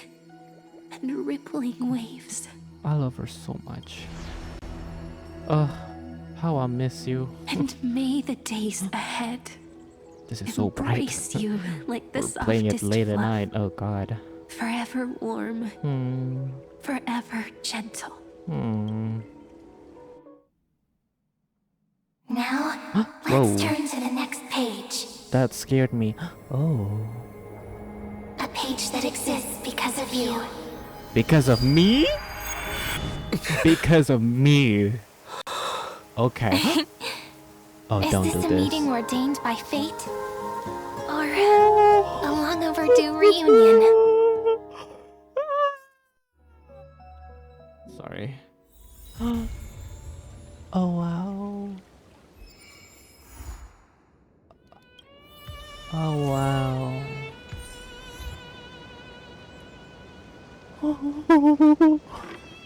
and rippling waves. I love her so much. How I miss you. And may the days ahead This is so bright. embrace you like the We're softest playing it late at fluff. night. Oh god. Forever warm, forever gentle. Now, Whoa. let's turn to the next page. That scared me. Oh. A page that exists because of you. Because of me? Because of me. Okay. Oh, Is don't this do a this. meeting ordained by fate? Or a long overdue reunion? Sorry. Oh wow. Oh wow.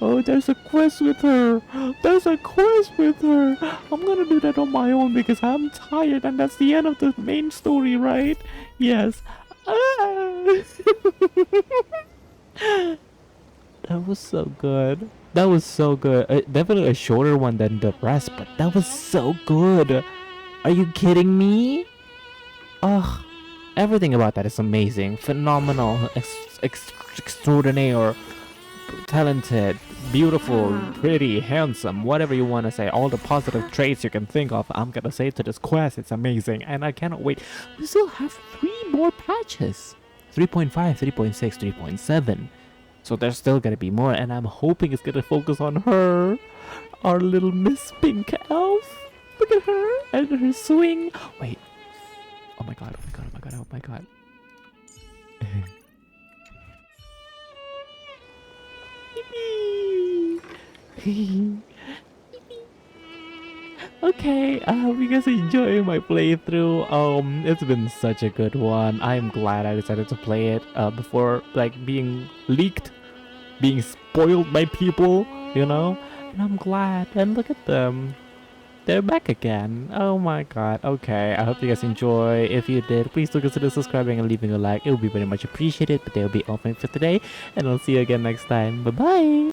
Oh, there's a quest with her. There's a quest with her. I'm gonna do that on my own because I'm tired and that's the end of the main story, right? Yes. That was so good. That was so good. Definitely a shorter one than the rest, but that was so good. Are you kidding me? Ugh. Everything about that is amazing. Phenomenal. Extraordinaire. Talented. Beautiful. Pretty. Handsome. Whatever you want to say. All the positive traits you can think of. I'm gonna say to this quest. It's amazing. And I cannot wait. We still have 3 more patches. 3.5, 3.6, 3.7. So there's still gonna be more, and I'm hoping it's gonna focus on her, our little Miss Pink Elf. Look at her and her swing. Wait. Oh my god! Oh my god! Oh my god! Oh my god! Okay, I hope you guys enjoy my playthrough. It's been such a good one. I'm glad I decided to play it before like being leaked, being spoiled by people, you know. And I'm glad. And look at them, they're back again. Oh my god. Okay, I hope you guys enjoy. If you did, please do consider subscribing and leaving a like. It would be very much appreciated. But that will be all for today, and I'll see you again next time. Bye bye.